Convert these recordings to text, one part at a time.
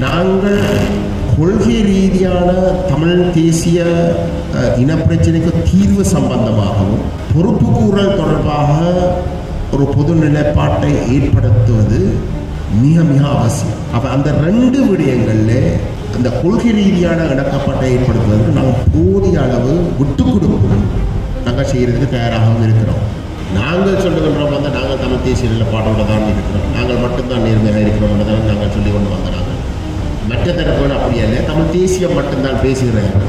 நாங்கள் கொள்கை ரீதியான தமிழ் தேசிய இனப்பிரச்சனைக்கு தீர்வு சம்பந்தமாகவும் பொறுப்புக்கூறல் தொடர்பாக ஒரு பொது நிலைப்பாட்டை ஏற்படுத்துவது மிக மிக அவசியம். அப்போ அந்த ரெண்டு விடயங்களில் அந்த கொள்கை ரீதியான இணக்கப்பாட்டை ஏற்படுத்துவதற்கு நாங்கள் போதிய அளவு விட்டு கொடுப்பு நாங்கள் செய்கிறதுக்கு தயாராகவும் இருக்கிறோம். நாங்கள் சொல்லுகின்றோம் வந்து நாங்கள் தமிழ் தேசிய நிலைப்பாட்டோடு தான் இருக்கிறோம், நாங்கள் மட்டும்தான் நேர்மையாக இருக்கிறோம் தான் நாங்கள் சொல்லி கொண்டு வந்தாங்க. மற்ற தரப்புகள் அப்படி இல்லை, தமிழ் தேசியம் மட்டும்தான் பேசுகிறார்கள்.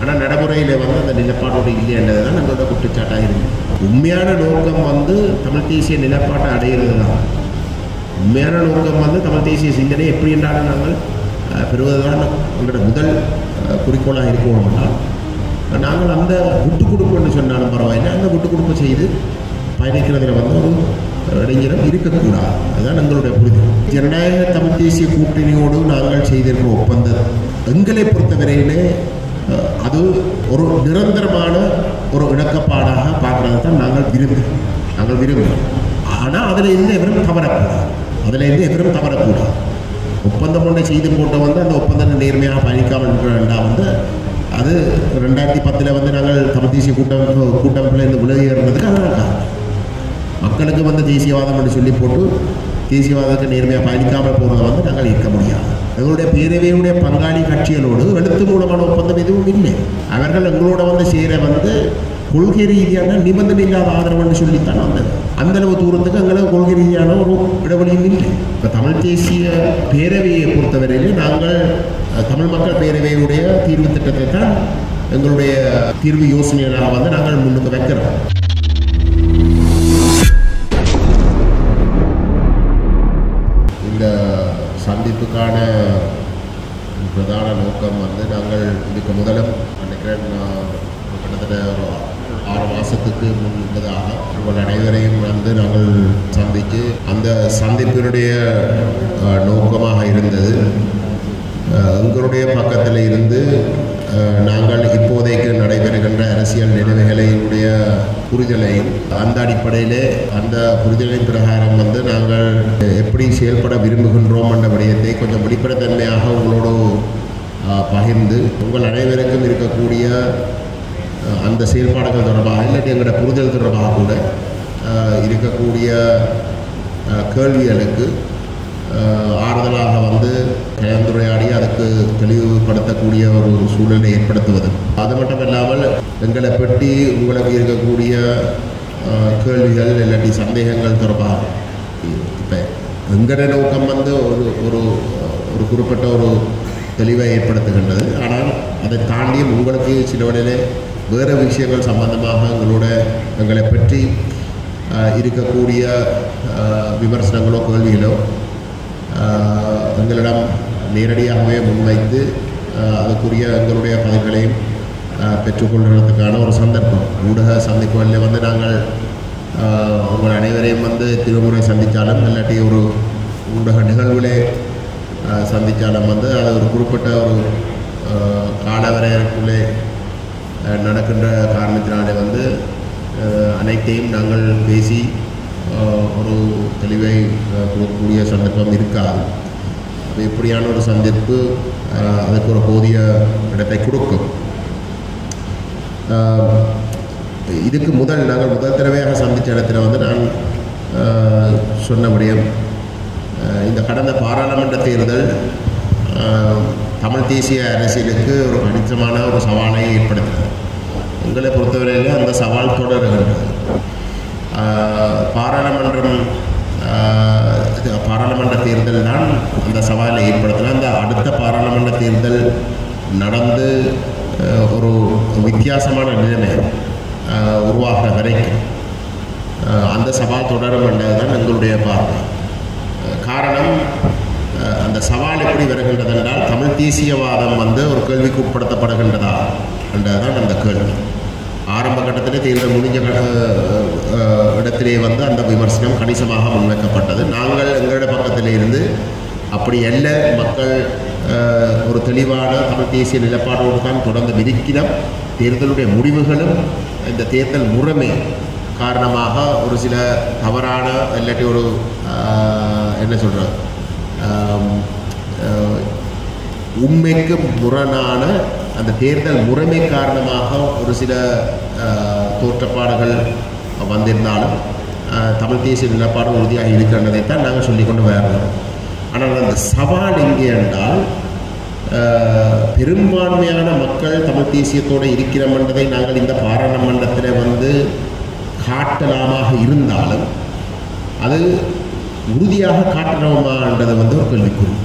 ஆனால் நடைமுறையில் வந்து அந்த நிலைப்பாட்டோடு இல்லை என்றது தான் நம்மளோட குற்றச்சாட்டாக இருக்குது. உண்மையான நோக்கம் வந்து தமிழ் தேசிய நிலைப்பாட்டை அடைகிறது தான். உண்மையான நோக்கம் வந்து தமிழ் தேசிய சிந்தனை எப்படி என்றாலும் நாங்கள் பெறுவது தான் எங்களோட முதல் குறிக்கோளாக இருக்கணும்னால் நாங்கள் அந்த விட்டு கொடுப்புன்னு சொன்னாலும் பரவாயில்லை, அந்த விட்டு கொடுப்பு செய்து பயணிக்கிறதுல வந்து ஒரு இடைஞ்சலம் இருக்கக்கூடாது. அதுதான் எங்களுடைய புரிதல். ஜனநாயக தமிழ் தேசிய கூட்டணியோடு நாங்கள் செய்திருக்கிற ஒப்பந்தம் எங்களை பொறுத்தவரையிலே அது ஒரு நிரந்தரமான ஒரு இணக்கப்பாடாக பார்க்கறது தான் நாங்கள் விரும்புகிறோம். ஆனால் அதில் எந்த எவரும் தவறக்கூடாது. ஒப்பந்தம் ஒன்றை செய்து போட்ட வந்து அந்த ஒப்பந்தத்தை நேர்மையாக பயணிக்காமல் இருக்கிற வேண்டாம் வந்து அது 2010 வந்து நாங்கள் தமிழ் தேசிய கூட்டமைப்பில் இந்த விலகிறதுக்கு அதனால் காரணம். மக்களுக்கு வந்து தேசியவாதம் என்று சொல்லி போட்டு தேசியவாதத்துக்கு நேர்மையாக பயணிக்காமல் போகிறத வந்து நாங்கள் இருக்க முடியாது. எங்களுடைய பேரவையுடைய பங்காளி கட்சிகளோடு எழுத்து மூலமான ஒப்பந்தம் எதுவும் இல்லை. அவர்கள் எங்களோட வந்து சேர வந்து கொள்கை ரீதியான நிபந்தனை இல்லாத ஆதரவுன்னு சொல்லித்தான் வந்தது. அந்தளவு தூரத்துக்கு எங்களுக்கு கொள்கை ரீதியான ஒரு இடைவெளியும் இல்லை. இப்போ தமிழ் தேசிய பேரவையை பொறுத்தவரையிலே நாங்கள் தமிழ் மக்கள் பேரவையுடைய தீர்வு திட்டத்தை தான் எங்களுடைய தீர்வு யோசனைகளாக வந்து நாங்கள் முன்னுக்கு வைக்கிறோம். இந்த சந்திப்புக்கான பிரதான நோக்கம் வந்து நாங்கள் இதுக்கு முதலும் நினைக்கிறேன் கிட்டத்தட்ட ஒரு 6 மாதத்துக்கு முன்பதாக உங்கள் அனைவரையும் வந்து நாங்கள் சந்தித்து அந்த சந்திப்பினுடைய நோக்கமாக இருந்தது எங்களுடைய பக்கத்தில் இருந்து நாங்கள் இப்போதைக்கு நடைபெறுகின்ற அரசியல் நிலைமைகளினுடைய புரிதலையும் அந்த அடிப்படையிலே அந்த புரிதலின் பிரகாரம் வந்து நாங்கள் எப்படி செயல்பட விரும்புகின்றோம் என்ற விடயத்தை கொஞ்சம் வெளிப்படைத்தன்மையாக உங்களோடு பகிர்ந்து உங்கள் அனைவருக்கும் இருக்கக்கூடிய அந்த செயல்பாடுகள் தொடர்பாக இல்லாட்டி எங்களோட புரிதல் தொடர்பாக கூட இருக்கக்கூடிய கேள்விகளுக்கு ஆறுதலாக வந்து கலந்துரையாடி அதுக்கு தெளிவுபடுத்தக்கூடிய ஒரு சூழலை ஏற்படுத்துவது. அது மட்டும் இல்லாமல் எங்களை பற்றி உங்களுக்கு இருக்கக்கூடிய கேள்விகள் இல்லாட்டி சந்தேகங்கள் தொடர்பாக இப்போ எங்களோட நோக்கம் வந்து ஒரு ஒரு குறிப்பிட்ட ஒரு தெளிவை ஏற்படுத்துகின்றது. ஆனால் அதை தாண்டியும் உங்களுக்கு சில வழியிலே வேறு விஷயங்கள் சம்பந்தமாக எங்களை பற்றி இருக்கக்கூடிய விமர்சனங்களோ கேள்விகளோ எங்களிடம் நேரடியாகவே முன்வைத்து அதுக்குரிய எங்களுடைய பதில்களையும் பெற்றுக்கொள்கிறதுக்கான ஒரு சந்தர்ப்பம். ஊடக சந்திப்புகளில் வந்து நாங்கள் உங்கள் அனைவரையும் வந்து திருமுறை சந்தித்தாலும் இல்லாட்டி ஒரு ஊடக நிகழ்வுகளே சந்தித்தாலும் வந்து அது ஒரு குறிப்பிட்ட ஒரு காலவரையறைக்குள்ளே நடக்கின்ற காரணத்தினாலே வந்து அனைத்தையும் நாங்கள் பேசி ஒரு தெளிவை கொடுக்கக்கூடிய சந்தர்ப்பம் இருக்காது. அப்போ இப்படியான ஒரு சந்திப்பு அதுக்கு ஒரு போதிய இடத்தை கொடுக்கும். இதுக்கு நாங்கள் முதல் தடவையாக சந்தித்த இடத்துல வந்து நான் சொன்னபடியும் இந்த கடந்த பாராளுமன்ற தேர்தல் தமிழ் தேசிய அரசியலுக்கு ஒரு கடினமான ஒரு சவாலை ஏற்படுத்தினது. எங்களை பொறுத்தவரையில் அந்த சவால் தொடர்கிறது. பாராளுமன்ற தேர்தல் தான் அந்த சவாலை ஏற்படுத்தின. அந்த அடுத்த பாராளுமன்ற தேர்தல் நடந்து ஒரு வித்தியாசமான நிலைமை உருவாகிற வரைக்கும் அந்த சவால் தொடரும் என்றதுதான் எங்களுடைய பார்வை. காரணம், அந்த சவால் எப்படி வருகின்றது என்றால் தமிழ் தேசியவாதம் வந்து ஒரு கேள்விக்கு உட்படுத்தப்படுகின்றதா என்றதுதான் அந்த கேள்வி. ஆரம்ப கட்டத்திலே தேர்தல் முடிஞ்ச இடத்திலே வந்து அந்த விமர்சனம் கணிசமாக முன்வைக்கப்பட்டது. நாங்கள் எங்களோட பக்கத்திலே இருந்து அப்படி அல்ல, மக்கள் ஒரு தெளிவான தமிழ் தேசிய நிலைப்பாடோடு தான் தொடர்ந்து விதிக்கிறோம். தேர்தலுடைய முடிவுகளும் இந்த தேர்தல் முறைமை காரணமாக ஒரு சில தவறான இல்லாட்டி ஒரு என்ன சொல்கிறது உண்மைக்கு முரணான அந்த தேர்தல் முறைமை காரணமாக ஒரு சில தோற்றப்பாடுகள் வந்திருந்தாலும் தமிழ் தேசிய நிலப்பாடு உறுதியாக இருக்கின்றதைத்தான் நாங்கள் சொல்லிக்கொண்டு வரணும். ஆனால் அந்த சவால் எங்கே என்றால் பெரும்பான்மையான மக்கள் தமிழ் தேசியத்தோடு இருக்கிறோம் என்றதை நாங்கள் இந்த பாராளுமன்றத்தில் காட்டலாமாக இருந்தாலும் அது உறுதியாக காட்டணுமான்றது ஒரு கேள்விக்குறி.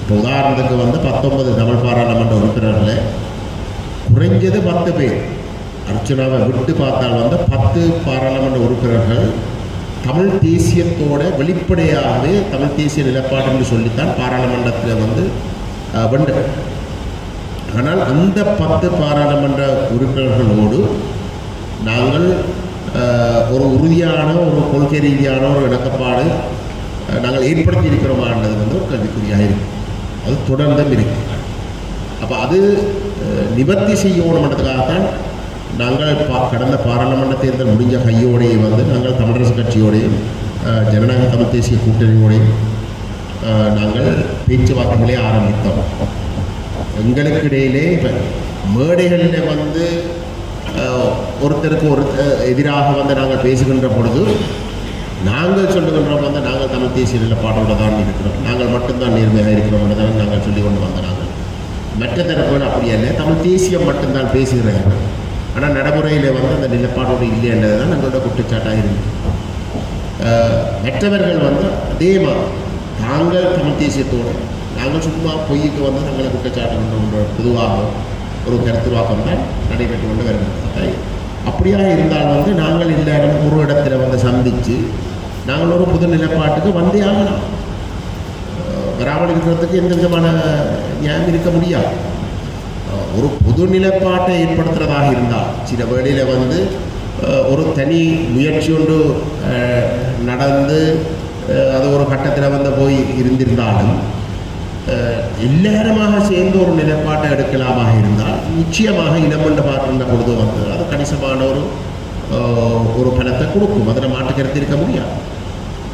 இப்போ உதாரணத்துக்கு 19 தமிழ் பாராளுமன்ற உறுப்பினர்கள் குறைஞ்சது 10 பேர், அர்ச்சனாவை விட்டு பார்த்தால் 10 பாராளுமன்ற உறுப்பினர்கள் தமிழ் தேசியத்தோட வெளிப்படையாகவே தமிழ் தேசிய நிலப்பாடு என்று சொல்லித்தான் பாராளுமன்றத்தில் வென்று. ஆனால் அந்த 10 பாராளுமன்ற உறுப்பினர்களோடு நாங்கள் ஒரு உறுதியான ஒரு கொள்கை ரீதியான ஒரு இணக்கப்பாடு நாங்கள் ஏற்படுத்தி இருக்கிறோமான்றது ஒரு கேள்விக்குறியாக இருக்குது. அது தொடர்ந்தும் இருக்கு. அப்போ அது நிவர்த்தி செய்யணுன்றதுக்காகத்தான் நாங்கள் கடந்த பாராளுமன்ற தேர்தல் முடிஞ்ச கையோடையே நாங்கள் தமிழரசு கட்சியோடையும் ஜனநாயக தமிழ் தேசிய கூட்டணியோடையும் நாங்கள் பேச்சுவார்த்தைகளே ஆரம்பித்தோம். எங்களுக்கு இடையிலே இப்போ மேடைகளில் ஒருத்தருக்கு எதிராக நாங்கள் பேசுகின்ற பொழுது நாங்கள் சொல்லுகின்றோம் நாங்கள் தமிழ் தேசிய நிலப்பாட்டோடு தான் இருக்கிறோம், நாங்கள் மட்டும்தான் நேர்மையாக இருக்கிறோம் தான் நாங்கள் சொல்லி கொண்டு நாங்கள் மற்ற தரப்புகள் அப்படி அல்ல, தமிழ் தேசியம் மட்டும்தான் பேசுகிறார்கள். ஆனால் நடைமுறையில் அந்த நிலப்பாடோடு இல்லை என்றது தான் எங்களோட குற்றச்சாட்டாக இருந்தது. மற்றவர்கள் அதே மாதிரி நாங்கள் தமிழ் தேசியத்தோடு நாங்கள் சும்மா பொய்க்கு நாங்களை குற்றச்சாட்டு பொதுவாக ஒரு கருத்துருவாக்கம் தான் நடைபெற்று கொண்டு வருகிறது. அப்படியாக இருந்தால் நாங்கள் எல்லாரும் ஒரு இடத்துல சந்தித்து நாங்கள் ஒரு புது நிலைப்பாட்டுக்கு வந்தே ஆகலாம். வராமல் இருக்கிறதுக்கு எந்த விதமான நியாயம் இருக்க முடியாது. ஒரு புது நிலைப்பாட்டை ஏற்படுத்துகிறதாக இருந்தால் சில வேளையில் ஒரு தனி முயற்சி ஒன்று நடந்து அது ஒரு கட்டத்தில் போய் இருந்திருந்தாலும் எல்லாருமாக சேர்ந்து ஒரு நிலைப்பாட்டை எடுக்கலாமாக இருந்தால் நிச்சயமாக இனமண்ட பார்க்கின்ற பொழுது அது கணிசமான ஒரு பலத்தை கொடுக்கும். அதில் மாற்றுக்கருத்து இருக்க முடியாது.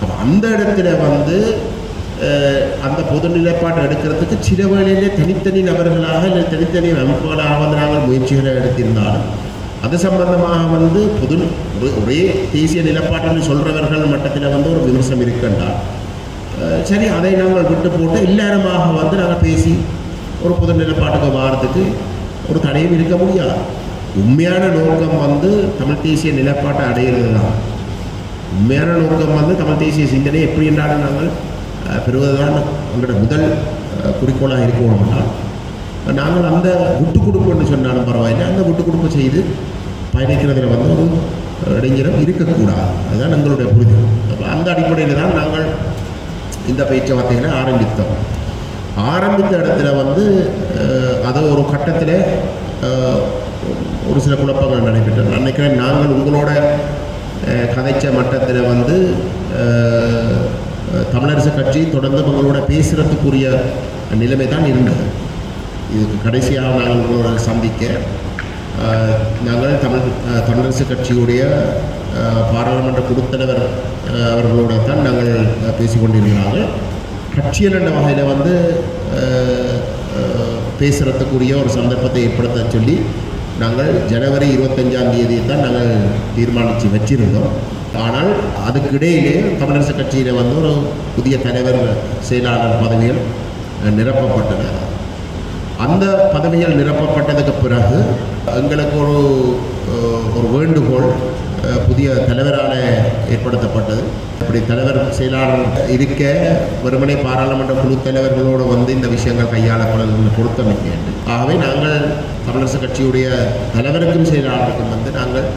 அப்போ அந்த இடத்துல அந்த பொது நிலைப்பாட்டை எடுக்கிறதுக்கு சில வேளையிலே தனித்தனி நபர்களாக இல்லை தனித்தனி அமைப்புகளாக நாங்கள் முயற்சிகளை எடுத்திருந்தாலும் அது சம்பந்தமாக ஒரே தேசிய நிலைப்பாட்டுன்னு சொல்கிறவர்கள் மட்டத்தில் ஒரு விமர்சனம் இருக்கின்றால் சரி, அதை நாங்கள் விட்டு போட்டு எல்லாருமாக நாங்கள் பேசி ஒரு பொது நிலைப்பாட்டுக்கு வாரத்துக்கு ஒரு தடையும் இருக்க முடியாது. உண்மையான நோக்கம் தமிழ் தேசிய நிலைப்பாட்டை அடையிறது தான். உண்மையான நோக்கம் தமிழ் தேசிய சிந்தனை எப்படி என்றாலும் நாங்கள் பெறுவதுதான் எங்களோட முதல் குறிக்கோளாக இருக்கணும்னா நாங்கள் அந்த விட்டு கொடுப்புன்னு சொன்னாலும் பரவாயில்லை, அந்த விட்டு கொடுப்பு செய்து பயணிக்கிறதுல ஒரு இடைஞ்சலம் இருக்கக்கூடாது. அதுதான் எங்களுடைய புரிதல். அப்போ அந்த அடிப்படையில் தான் நாங்கள் இந்த பேச்சுவார்த்தைகளை ஆரம்பித்த இடத்துல அது ஒரு கட்டத்தில் ஒரு சில குழப்பங்கள் நடைபெற்றது. நினைக்கிறேன் நாங்கள் உங்களோட கதைச்ச மட்டத்தில் தமிழரசு கட்சி தொடர்ந்து உங்களோட பேசுகிறதுக்குரிய நிலைமை தான் இருந்தது. இதுக்கு கடைசியாக நாங்கள் உங்களோட சந்திக்க நாங்கள் தமிழரசு கட்சியுடைய பாராளுமன்ற குழுத்தலைவர் அவர்களோட தான் நாங்கள் பேசிக்கொண்டிருக்கிறார்கள். கட்சியல் என்ற வகையில் பேசுகிறதுக்குரிய ஒரு சந்தர்ப்பத்தை ஏற்படுத்த சொல்லி நாங்கள் ஜனவரி 25ஆம் தேதியை தான் நாங்கள் தீர்மானித்து வச்சிருந்தோம். ஆனால் அதுக்கு இடையிலே தமிழரசு கட்சியில் ஒரு புதிய தலைவர் செயலாளர் பதவிகள் நிரப்பப்பட்டன. அந்த பதவிகள் நிரப்பப்பட்டதுக்கு பிறகு எங்களுக்கு ஒரு வேண்டுகோள் புதிய தலைவரால் ஏற்படுத்தப்பட்டது. இப்படி தலைவர் செயலாளர் இருக்க வெறுமனை பாராளுமன்ற குழு தலைவர்களோடு இந்த விஷயங்கள் கையாளப்பட பொருத்தமில்லை. ஆகவே நாங்கள் தமிழரசு கட்சியுடைய தலைவருக்கும் செயலாளருக்கும் நாங்கள்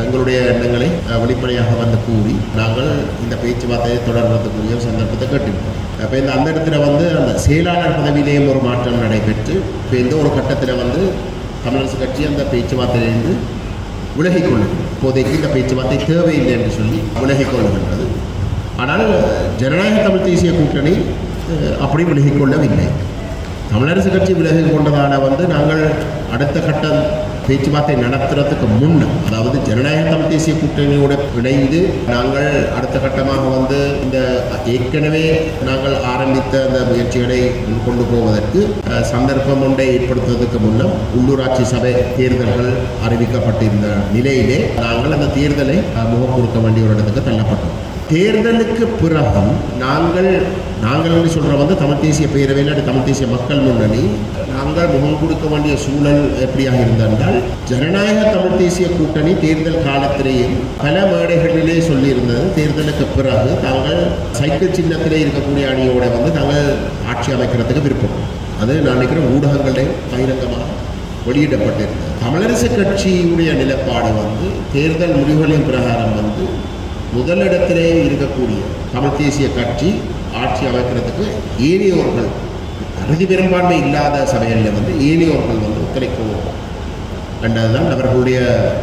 எங்களுடைய எண்ணங்களை வெளிப்படையாக கூறி நாங்கள் இந்த பேச்சுவார்த்தையை தொடர்றதுக்குரிய சந்தர்ப்பத்தை கேட்டிருக்கோம். அப்போ அந்த இடத்துல அந்த செயலாளர் பதவியிலேயும் ஒரு மாற்றம் நடைபெற்று இப்போ இந்த ஒரு கட்டத்தில் தமிழரசு கட்சி அந்த பேச்சுவார்த்தையிலிருந்து விலகிக்கொள்ளும். இப்போதைக்கு இந்த பேச்சுவார்த்தை தேவையில்லை என்று சொல்லி விலகிக்கொள்ளுகின்றது. ஆனால் ஜனநாயக தமிழ் தேசிய கூட்டணி அப்படி விலகிக்கொள்ளவில்லை. தமிழரசு கட்சி விலகி கொண்டதால் நாங்கள் அடுத்த கட்ட பேச்சுவார்த்தை நடத்துறதுக்கு முன்ன, அதாவது ஜனநாயக தமிழ் தேசிய கூட்டணியோடு இணைந்து நாங்கள் அடுத்த கட்டமாக வந்து இந்த ஏற்கனவே நாங்கள் ஆரம்பித்த அந்த முயற்சிகளை கொண்டு போவதற்கு சந்தர்ப்பம் ஒன்றை ஏற்படுத்துவதற்கு முன்னம் உள்ளூராட்சி சபை தேர்தல்கள் அறிவிக்கப்பட்டிருந்த நிலையிலே நாங்கள் அந்த தேர்தலை முகம் கொடுக்க வேண்டிய ஒரு இடத்துக்கு தள்ளப்பட்டோம். தேர்தலுக்கு பிறகு நாங்கள் சொல்கிற வந்து தமிழ் தேசிய பேரவையில் தமிழ் தேசிய மக்கள் முன்னணி நாங்கள் முகம் கொடுக்க வேண்டிய சூழல் எப்படியாக இருந்தால், ஜனநாயக தமிழ் தேசிய கூட்டணி தேர்தல் காலத்திலேயும் பல மேடைகளிலே சொல்லியிருந்தது, தேர்தலுக்கு பிறகு தாங்கள் சைக்கிள் சின்னத்திலே இருக்கக்கூடிய அணியோட வந்து நாங்கள் ஆட்சி அமைக்கிறதுக்கு விருப்பம். அது நான் நினைக்கிற ஊடகங்களே பகிரங்கமாக வெளியிடப்பட்டிருந்தது. தமிழரசு கட்சியுடைய நிலைப்பாடு வந்து தேர்தல் முடிவுகளின் பிரகாரம் வந்து முதலிடத்திலே இருக்கக்கூடிய தமிழ் தேசிய கட்சி ஆட்சி அமைக்கிறதுக்கு ஏனையோர்கள் அறுதி பெரும்பான்மை இல்லாத சபைகளில் வந்து ஏனையோர்கள் வந்து ஒத்துழைக்கவும் கண்டதுதான் அவர்களுடைய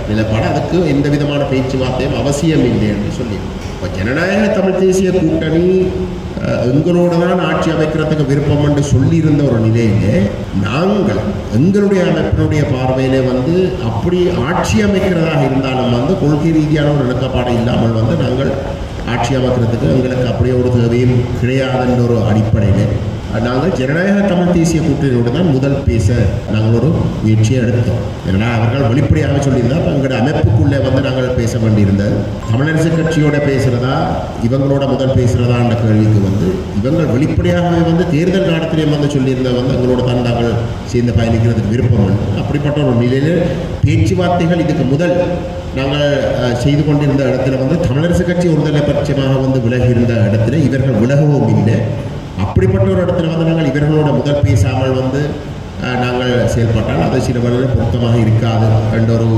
நிலைப்பாடு. அதுக்கு எந்த விதமான பேச்சுவார்த்தையும் அவசியம் இல்லை என்று சொல்லி, இப்போ ஜனநாயக தமிழ் தேசிய கூட்டணி எங்களோடு தான் ஆட்சி அமைக்கிறதுக்கு விருப்பம் என்று சொல்லியிருந்த ஒரு நிலையிலே நாங்கள் எங்களுடைய அமைப்பினுடைய பார்வையிலே வந்து அப்படி ஆட்சி அமைக்கிறதாக இருந்தாலும் வந்து கொள்கை ரீதியான ஒரு இணக்கப்பாடு இல்லாமல் வந்து நாங்கள் ஆட்சி அமைக்கிறதுக்கு எங்களுக்கு அப்படியே ஒரு தேவையும் கிடையாதுன்ற ஒரு அடிப்படையில் நாங்கள் ஜனநாயக தமிழ் தேசிய கூட்டணியோடு தான் முதல் பேச நாங்கள் ஒரு முயற்சியை எடுத்தோம். ஏன்னா அவர்கள் வெளிப்படையாக சொல்லியிருந்தால் எங்களோட அமைப்புக்குள்ளே வந்து நாங்கள் பேச வேண்டியிருந்தது. தமிழரசு கட்சியோட பேசுகிறதா இவங்களோட முதல் பேசுகிறதான்ற கேள்விக்கு வந்து இவங்கள் வெளிப்படையாகவே வந்து தேர்தல் காலத்திலேயே வந்து சொல்லியிருந்த வந்து எங்களோட தான் நாங்கள் சேர்ந்து பயணிக்கிறதுக்கு விருப்பம் உண்டு. அப்படிப்பட்ட ஒரு நிலையில் பேச்சுவார்த்தைகள் இதுக்கு முதல் நாங்கள் செய்து கொண்டிருந்த இடத்துல வந்து தமிழரசு கட்சி ஒருதலை பட்சமாக வந்து விலகி இருந்த இடத்துல இவர்கள் விலகவும் இல்லை. அப்படிப்பட்ட ஒரு இடத்துல வந்து நாங்கள் இவர்களோட முதல் பேசாமல் வந்து நாங்கள் செயல்பட்டால் அது சில வழியில் பொருத்தமாக இருக்காது என்ற ஒரு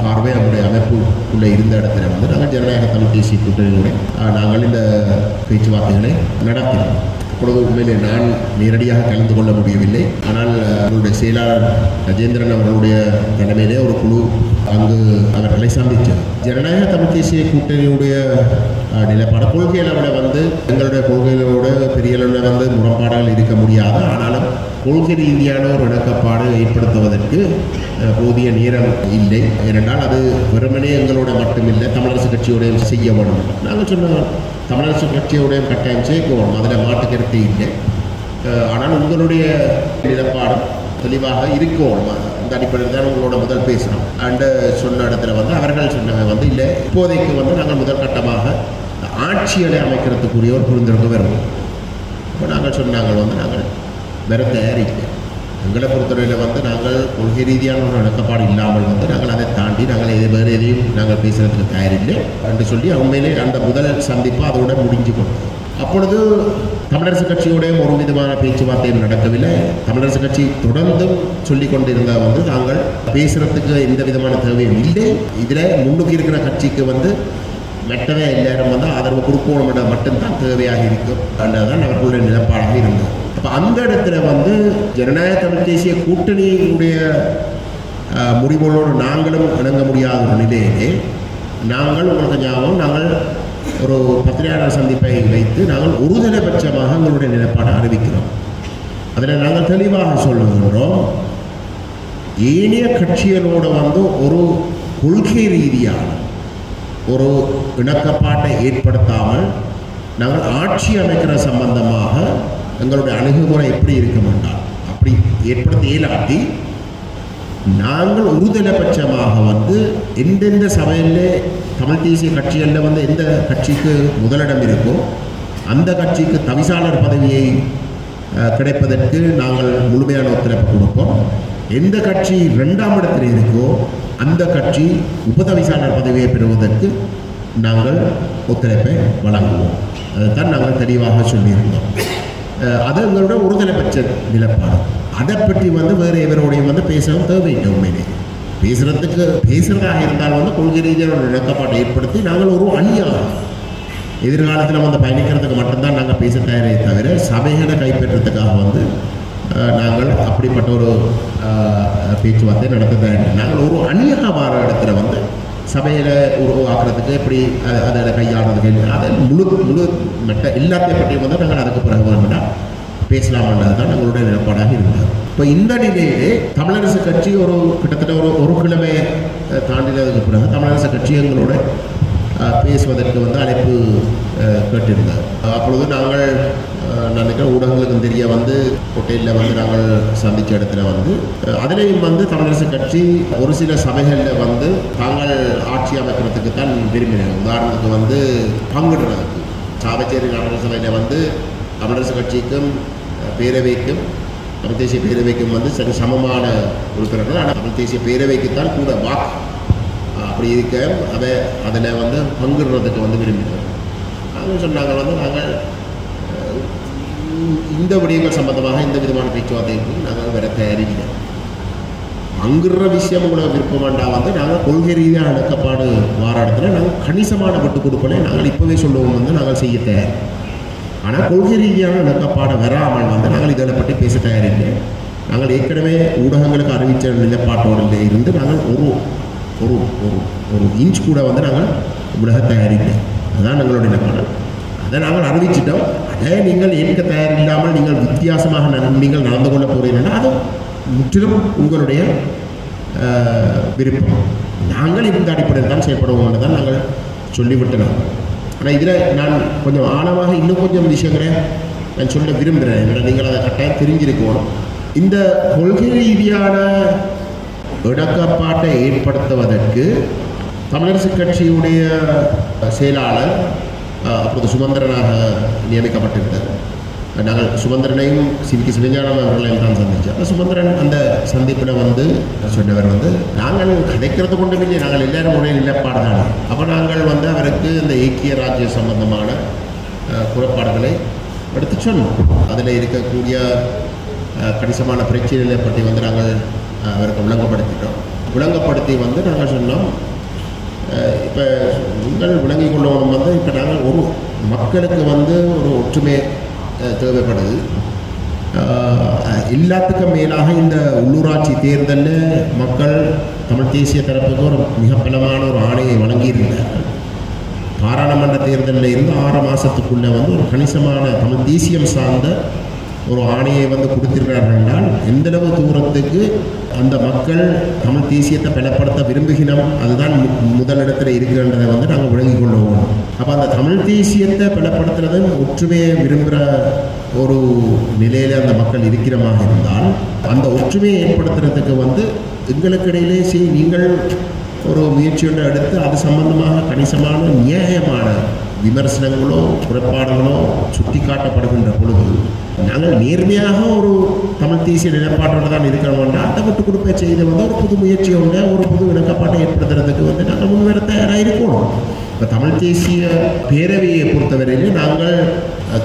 பார்வை நம்முடைய அமைப்புக்குள்ளே இருந்த இடத்துல வந்து நாங்கள் ஜனநாயக தமிழ் தேசிய கூட்டணியுடன் நாங்கள் இந்த பேச்சுவார்த்தைகளை நடத்தினோம். அப்பொழுது உண்மையிலே நான் நேரடியாக கலந்து கொள்ள முடியவில்லை. ஆனால் அவருடைய செயலாளர் ராஜேந்திரன் அவர்களுடைய தலைமையிலே ஒரு குழு அங்கு அவர்களை சந்தித்தார். ஜனநாயக தமிழ் தேசிய கூட்டணியுடைய நிலைப்பாடு கொள்கை அளவில் வந்து எங்களுடைய கொள்கைகளோடு பெரிய அளவில் வந்து முரண்பாடுகள் இருக்க முடியாது. ஆனாலும் கொள்கை ரீதியான ஒரு இணக்கப்பாடு ஏற்படுத்துவதற்கு போதிய நேரம் இல்லை. ஏனென்றால் அது வெறுமனே எங்களோட மட்டுமில்லை, தமிழரசு கட்சியோடையும் செய்ய வேணும். நாங்கள் சொன்ன தமிழரசு கட்சியோடையும் கட்டாயம் சேர்க்க வேணும், அதில் மாட்டு கருத்து இல்லை. ஆனால் உங்களுடைய நிலைப்பாடு தெளிவாக இருக்கணும். இந்த அடிப்படையில் தான் உங்களோட முதல் பேசுகிறோம் அண்டு சொன்ன இடத்துல வந்து அவர்கள் சொன்னவங்க வந்து இல்லை, இப்போதைக்கு வந்து நாங்கள் முதல் கட்டமாக ஆட்சிகளை அமைக்கிறதுக்குரிய ஒரு புரிந்துணர்வு வரும். இப்போ நாங்கள் சொன்னாங்க வந்து நாங்கள் வேற தயாரிக்கலை. எங்களை பொறுத்தவரையில் வந்து நாங்கள் கொள்கை ரீதியான ஒரு இணக்கப்பாடு இல்லாமல் வந்து நாங்கள் அதை தாண்டி நாங்கள் வேறு எதையும் நாங்கள் பேசுகிறதுக்கு தயாரில்லை என்று சொல்லி உண்மையிலே அந்த முதல் சந்திப்பு அதோட முடிஞ்சு கொடுத்தோம். அப்பொழுது தமிழரசு கட்சியோடையும் ஒரு விதமான பேச்சுவார்த்தையும் நடக்கவில்லை. தமிழரசு கட்சி தொடர்ந்தும் சொல்லி கொண்டிருந்த வந்து நாங்கள் பேசுகிறதுக்கு எந்த விதமான தேவையும் இல்லை, இதில் முன்னுக்கு இருக்கிற கட்சிக்கு வந்து மெட்டவே எல்லாரும் வந்து ஆதரவு கொடுக்கணும் மட்டும்தான் தேவையாக இருக்கும் என்றதான் அவர்களுடைய நிலைப்பாடாக இருந்தது. அப்போ அந்த இடத்துல வந்து ஜனநாயக தமிழ் தேசிய கூட்டணியினுடைய முடிவுகளோடு நாங்களும் இணங்க முடியாத ஒரு நிலையிலே நாங்கள் உங்களுக்கு ஞாபகம் நாங்கள் ஒரு பத்திரிகையாளர் சந்திப்பை வைத்து நாங்கள் ஒருதலை பட்சமாக எங்களுடைய நிலைப்பாடை அறிவிக்கிறோம். அதில் நாங்கள் தெளிவாக சொல்லுகின்றோம், ஏனைய கட்சிகளோடு வந்து ஒரு கொள்கை ரீதியான ஒரு இணக்கப்பாட்டை ஏற்படுத்தாமல் நாங்கள் ஆட்சி அமைக்கிற சம்பந்தமாக எங்களுடைய அணுகுமுறை எப்படி இருக்க மாட்டால் அப்படி ஏற்படுத்த இயலாட்டி நாங்கள் ஒருதலை பட்சமாக வந்து எந்தெந்த சபையில் தமிழ் தேசிய கட்சிகளில் வந்து எந்த கட்சிக்கு முதலிடம் இருக்கோ அந்த கட்சிக்கு தவிசாளர் பதவியை கிடைப்பதற்கு நாங்கள் முழுமையான ஒத்துழைப்பு கொடுப்போம். எந்த கட்சி 2ஆம் இடத்தில் இருக்கோ அந்த கட்சி உபதவிசாளர் பதவியை பெறுவதற்கு நாங்கள் ஒத்துழைப்பை வழங்குவோம். அதைத்தான் நாங்கள் தெளிவாக சொல்லியிருந்தோம். அது எங்களோட ஒருதலை பட்ச நிலைப்பாடு. அதை பற்றி வந்து வேறு எவரோடையும் வந்து பேசவும் தேவையில்லை. உண்மையிலே பேசுகிறதாக இருந்தால் வந்து கொள்கை ரீதியான ஒரு இணக்கப்பாட்டை ஏற்படுத்தி நாங்கள் ஒரு அணியாக எதிர்காலத்தில் வந்து பயணிக்கிறதுக்கு மட்டும்தான் நாங்கள் பேச தயாரே தவிர சபைகளை கைப்பற்றத்துக்காக வந்து நாங்கள் அப்படிப்பட்ட ஒரு பேச்சுவார்த்தை நடத்த தயார். நாங்கள் ஒரு அணியாக வார இடத்துல வந்து சபையில் உருவாக்குறதுக்கு எப்படி அதை கையாளுறதுக்கு அதை முழு மெட்ட எல்லாத்தையும் பற்றியும் வந்து நாங்கள் அதுக்கு பிறகு வேணும்னா பேசலாம்ன்றது தான் எங்களுடைய நிலப்பாடாக இருந்தது. இப்போ இந்த நிலையிலே தமிழரசு கட்சி கிட்டத்தட்ட ஒரு கிழமை தாண்டினதுக்கு பிறகு தமிழரசு கட்சி எங்களோட பேசுவதற்கு அழைப்பு கேட்டிருந்தார். அப்பொழுது நாங்கள் நினைக்கிற ஊடகங்களுக்கும் தெரிய ஹோட்டலில் நாங்கள் சந்தித்த இடத்துல அதிலையும் தமிழரசு கட்சி ஒரு சில சபைகளில் தாங்கள் ஆட்சி அமைக்கிறதுக்கு தான் விரும்பினாங்க. உதாரணத்துக்கு பங்கிடுறதுக்கு சாவச்சேரி நாடக சபையில் தமிழரசு கட்சிக்கும் பேரவைக்கும் தமிழ் தேசிய பேரவைக்கும் சரி சமமான உறுப்பினர்கள். ஆனால் தமிழ் தேசிய பேரவைக்குத்தான் கூட வாக்கு அப்படி இருக்க அதில் பங்கிடுறதுக்கு விரும்பினார். அவங்க சொன்னாங்க நாங்கள் இந்த விடயங்கள் சம்பந்தமாக இந்த விதமான பேச்சுவார்த்தைக்கு நாங்கள் வேற தயாரிக்கிறோம். பங்குற விஷயம் கூட விருப்பம் வேண்டாம் நாங்கள் கொள்கை ரீதியான இணக்கப்பாடு வார இடத்துல நாங்கள் கணிசமான விட்டு கொடுப்பலை நாங்கள் இப்போவே சொல்லுவோம் நாங்கள் செய்ய தயார். ஆனால் கொள்கை ரீதியான இணக்கப்பாடு வராமல் நாங்கள் இதை பற்றி பேச தயாரில்லை. நாங்கள் ஏற்கனவே ஊடகங்களுக்கு அறிவித்த நிலைப்பாட்டோடு இருந்து நாங்கள் ஒரு ஒரு ஒரு இன்ச் கூட நாங்கள் உலக தயாரில்லை. அதுதான் எங்களுடைய நிலைப்பாடு. அதை நாங்கள் அறிவிச்சிட்டோம். அதே நீங்கள் ஏற்க தயாரில்லாமல் நீங்கள் வித்தியாசமாக நீங்கள் நடந்து கொள்ள போகிறீங்கன்னா அது முற்றிலும் உங்களுடைய விருப்பம். நாங்கள் இந்த அடிப்படையில் தான் செயல்படுவோம் தான் நாங்கள் சொல்லிவிட்டோம். ஆனால் இதில் நான் கொஞ்சம் ஆழமாக இன்னும் கொஞ்சம் விஷயங்களை நான் சொல்ல விரும்புகிறேன். நீங்கள் அதை கட்டாயம் தெரிஞ்சிருக்கணும். இந்த கொள்கை ரீதியான இணக்கப்பாட்டை ஏற்படுத்துவதற்கு தமிழரசு கட்சியுடைய செயலாளர் அப்போது சுமந்திரனாக நியமிக்கப்பட்டிருந்தார். நாங்கள் சுமந்திரனையும் சிவிக்கு சிவஞானம் அவர்களையும் தான் சந்தித்தோம். சுமந்திரன் அந்த சந்திப்பில் சொன்னவர் நாங்கள் கிடைக்கிறது கொண்டும் இல்லை, நாங்கள் எல்லாரும் ஒரே நிலைப்பாடு தானே. அப்போ நாங்கள் அவருக்கு இந்த ஐக்கிய ராஜ்ய சம்பந்தமான குறைபாடுகளை எடுத்து சொன்னோம். அதில் இருக்கக்கூடிய கணிசமான பிரச்சனைகளை பற்றி நாங்கள் அவருக்கு விளங்கப்படுத்திட்டோம். விளங்கப்படுத்தி நாங்கள் சொன்னோம், இப்போ நீங்கள் விளங்கி கொள்ளணும் இப்போ நாங்கள் ஒரு மக்களுக்கு ஒரு ஒற்றுமை தேவைப்படுது. எல்லாத்துக்கும் மேலாக இந்த உள்ளூராட்சி தேர்தலில் மக்கள் தமிழ் தேசிய தரப்புக்கு ஒரு மிக பலமான ஒரு ஆணையை வழங்கியிருந்தார்கள். பாராளுமன்ற தேர்தலில் இருந்து 6 மாதத்துக்குள்ளே ஒரு கணிசமான தமிழ் தேசியம் சார்ந்த ஒரு ஆணையை கொடுத்திருக்கிறார்கள் என்றால் எந்தளவு தூரத்துக்கு அந்த மக்கள் தமிழ் தேசியத்தை பலப்படுத்த விரும்புகிறோம், அதுதான் முதலிடத்தில் இருக்கிறன்றதை நாங்கள் விளங்கி கொள்வோம். அப்போ அந்த தமிழ் தேசியத்தை பலப்படுத்துறது ஒற்றுமையை விரும்புகிற ஒரு நிலையில் அந்த மக்கள் இருக்கிறமாக இருந்தால் அந்த ஒற்றுமையை ஏற்படுத்துறதுக்கு எங்களுக்கு இடையிலே நீங்கள் ஒரு முயற்சி ஒன்றை எடுத்து அது சம்பந்தமாக கணிசமான நியாயமான விமர்சனங்களோ குறைபாடுகளோ சுட்டி காட்டப்படுகின்ற பொழுது நாங்கள் நேர்மையாக ஒரு தமிழ் தேசிய நிலைப்பாட்டோடு தான் இருக்கிறோம்னா அதை விட்டு கொடுப்ப செய்து ஒரு புது முயற்சி ஒன்று ஒரு புது இணக்கப்பாட்டை ஏற்படுத்துறதுக்கு நாங்கள் முன்வர தயாராக இருக்கணும். இப்போ தமிழ் தேசிய பேரவையை பொறுத்தவரையிலே நாங்கள்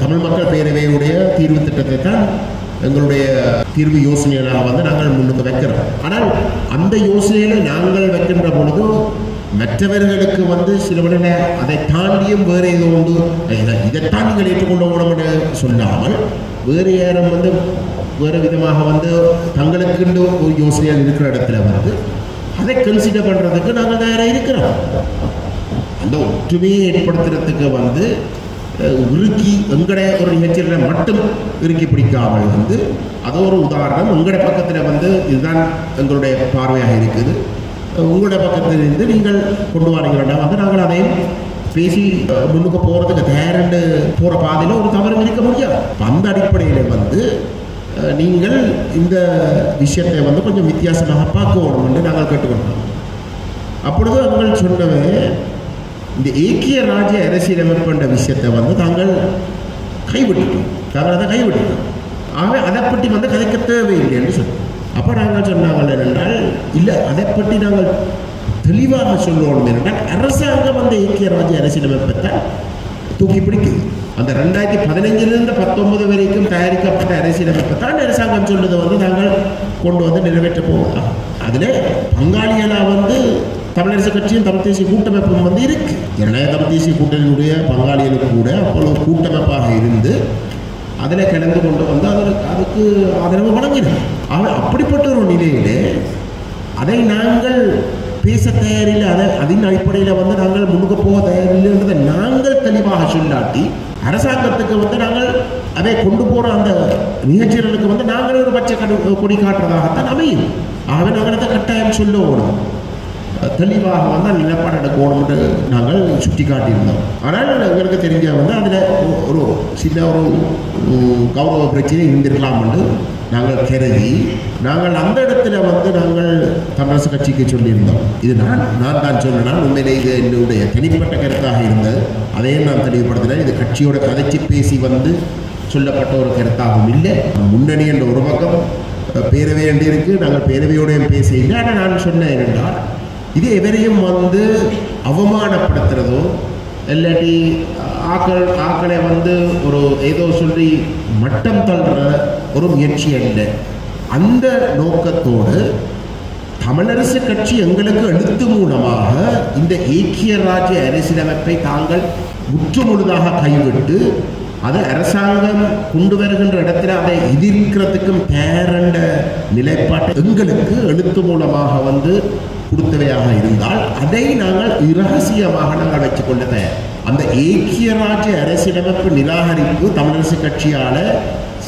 தமிழ் மக்கள் பேரவையுடைய தீர்வு திட்டத்தை தான் எங்களுடைய தீர்வு யோசனைகளாக நாங்கள் முன்னுக்கு வைக்கிறோம். ஆனால் அந்த யோசனையில் நாங்கள் வைக்கின்ற பொழுது மற்றவர்களுக்கு சில விட அதை தாண்டியும் வேறு ஏதோ ஒன்று இதைத்தான் நீங்கள் ஏற்றுக்கொள்ளணும்னு சொல்லாமல் வேறு யாரும் வேறு விதமாக தங்களுக்குண்டு ஒரு யோசனைகள் இருக்கிற இடத்துல அதை கன்சிடர் பண்ணுறதுக்கு நாங்கள் தயாராக இருக்கிறோம். அந்த ஒற்றுமையை ஏற்படுத்துறதுக்கு இறுக்கி எங்கட ஒரு நிகழ்ச்சியில் மட்டும் இறுக்கி பிடிக்காமல் அது ஒரு உதாரணம். எங்கட பக்கத்தில் இதுதான் எங்களுடைய பார்வையாக இருக்குது, உங்களுடைய பக்கத்திலிருந்து நீங்கள் கொண்டு வரீங்கன்னா நாங்கள் அதையும் பேசி முன்னுக்கு போகிறதுக்கு தயாரிண்டு போகிற பாதையில் ஒரு தவறு இருக்க முடியாது. அந்த அடிப்படையில் நீங்கள் இந்த விஷயத்தை கொஞ்சம் வித்தியாசமாக பார்க்கணும் என்று நாங்கள் கேட்டுக்கொண்டோம். அப்பொழுது அவங்கள் சொன்னவே இந்த ஐக்கிய ராஜ்ய அரசியலமைப்பு என்ற விஷயத்தை தாங்கள் கைவிட்டுட்டோம். தாங்கள் அதை கைவிட்டுட்டோம். ஆகவே அதை பற்றி கதைக்க தேவையில்லை என்று சொன்னோம். அப்போ நாங்கள் சொன்னாங்கள் என்னென்றால் இல்லை, அதை பற்றி நாங்கள் தெளிவாக சொல்லணும் என்றால் அரசாங்கம் ஐக்கிய ராஜ்ய அரசியலமைப்பை தான் தூக்கி பிடிக்குது. அந்த 2015 19 வரைக்கும் தயாரிக்கப்பட்ட அரசியலமைப்பை தான் அரசாங்கம் சொல்லுதை நாங்கள் கொண்டு நிறைவேற்ற போவதா. அதில் பங்காளிகளாக தமிழரசு கட்சியும் தமிழ் தேசிய கூட்டமைப்பும் இருக்கு. ஜனநாயக தமிழ் தேசிய கூட்டணியுடைய பங்காளிகளுக்கு கூட அவ்வளவு கூட்டமைப்பாக இருந்து அதில் கலந்து கொண்டு அதுக்கு ஆதரவு வழங்கினோம். ஆனால் அப்படிப்பட்ட ஒரு நிலையிலே அதை நாங்கள் பேச தயாரில்லை, அதன் அடிப்படையில் வந்து நாங்கள் முன்னுக்கு போக தயாரில்லைன்றதை நாங்கள் தெளிவாக சொல்லாட்டி அரசாங்கத்துக்கு வந்து நாங்கள் அதை கொண்டு போகிற அந்த நிகழ்ச்சிகளுக்கு வந்து நாங்களே ஒரு பச்சை கொடி காட்டுறதாகத்தான் அமையும். ஆகவே நாங்கள் அதை கட்டாயம் சொல்லணும், தெளிவாக வந்து அந்த நிலப்பாடு எடுக்கணும்னு நாங்கள் சுட்டி காட்டியிருந்தோம். ஆனால் எங்களுக்கு தெரிஞ்ச வந்து அதில் ஒரு சின்ன ஒரு கௌரவ பிரச்சனை இருந்திருக்கலாம் என்று நாங்கள் கருதி நாங்கள் அந்த இடத்துல வந்து நாங்கள் தமிழரசு கட்சிக்கு சொல்லியிருந்தோம். இது நான் தான் சொன்னேன், உண்மையிலே இது என்னுடைய தனிப்பட்ட கருத்தாக இருந்தது, அதையும் நான் தெளிவுபடுத்தினேன். இது கட்சியோட கதைச்சி பேசி வந்து சொல்லப்பட்ட ஒரு கருத்தாகவும் இல்லை. முன்னணி என்ற ஒரு பக்கம் பேரவை என்று இருக்குது, நாங்கள் பேரவையோடையும் பேச. ஆனால் நான் சொன்னேன் என்றால் இது எவரையும் வந்து அவமானப்படுத்துறதோ இல்லாட்டி ஆக்களை வந்து ஒரு ஏதோ சொல்லி மட்டம் தள்ளுற ஒரு முயற்சி அல்ல. அந்த நோக்கத்தோடு தமிழரசு கட்சி எங்களுக்கு எழுத்து மூலமாக இந்த ஐக்கிய ராஜ்ய அரசியலமைப்பை தாங்கள் முற்றுமுழுதாக கைவிட்டு அது அரசாங்கம் கொண்டு வருகின்ற இடத்துல அதை எதிர்க்கிறதுக்கும் தேரண்ட நிலைப்பாட்டை எங்களுக்கு எழுத்து மூலமாக வந்து கொடுத்தவையாக இருந்தால் அதை நாங்கள் இரகசியமாக நாங்கள் வச்சுக்கொள்ள தயார். அந்த ஐக்கிய ராஜ்ய அரசியலமைப்பு நிராகரிப்பு தமிழரசு கட்சியால்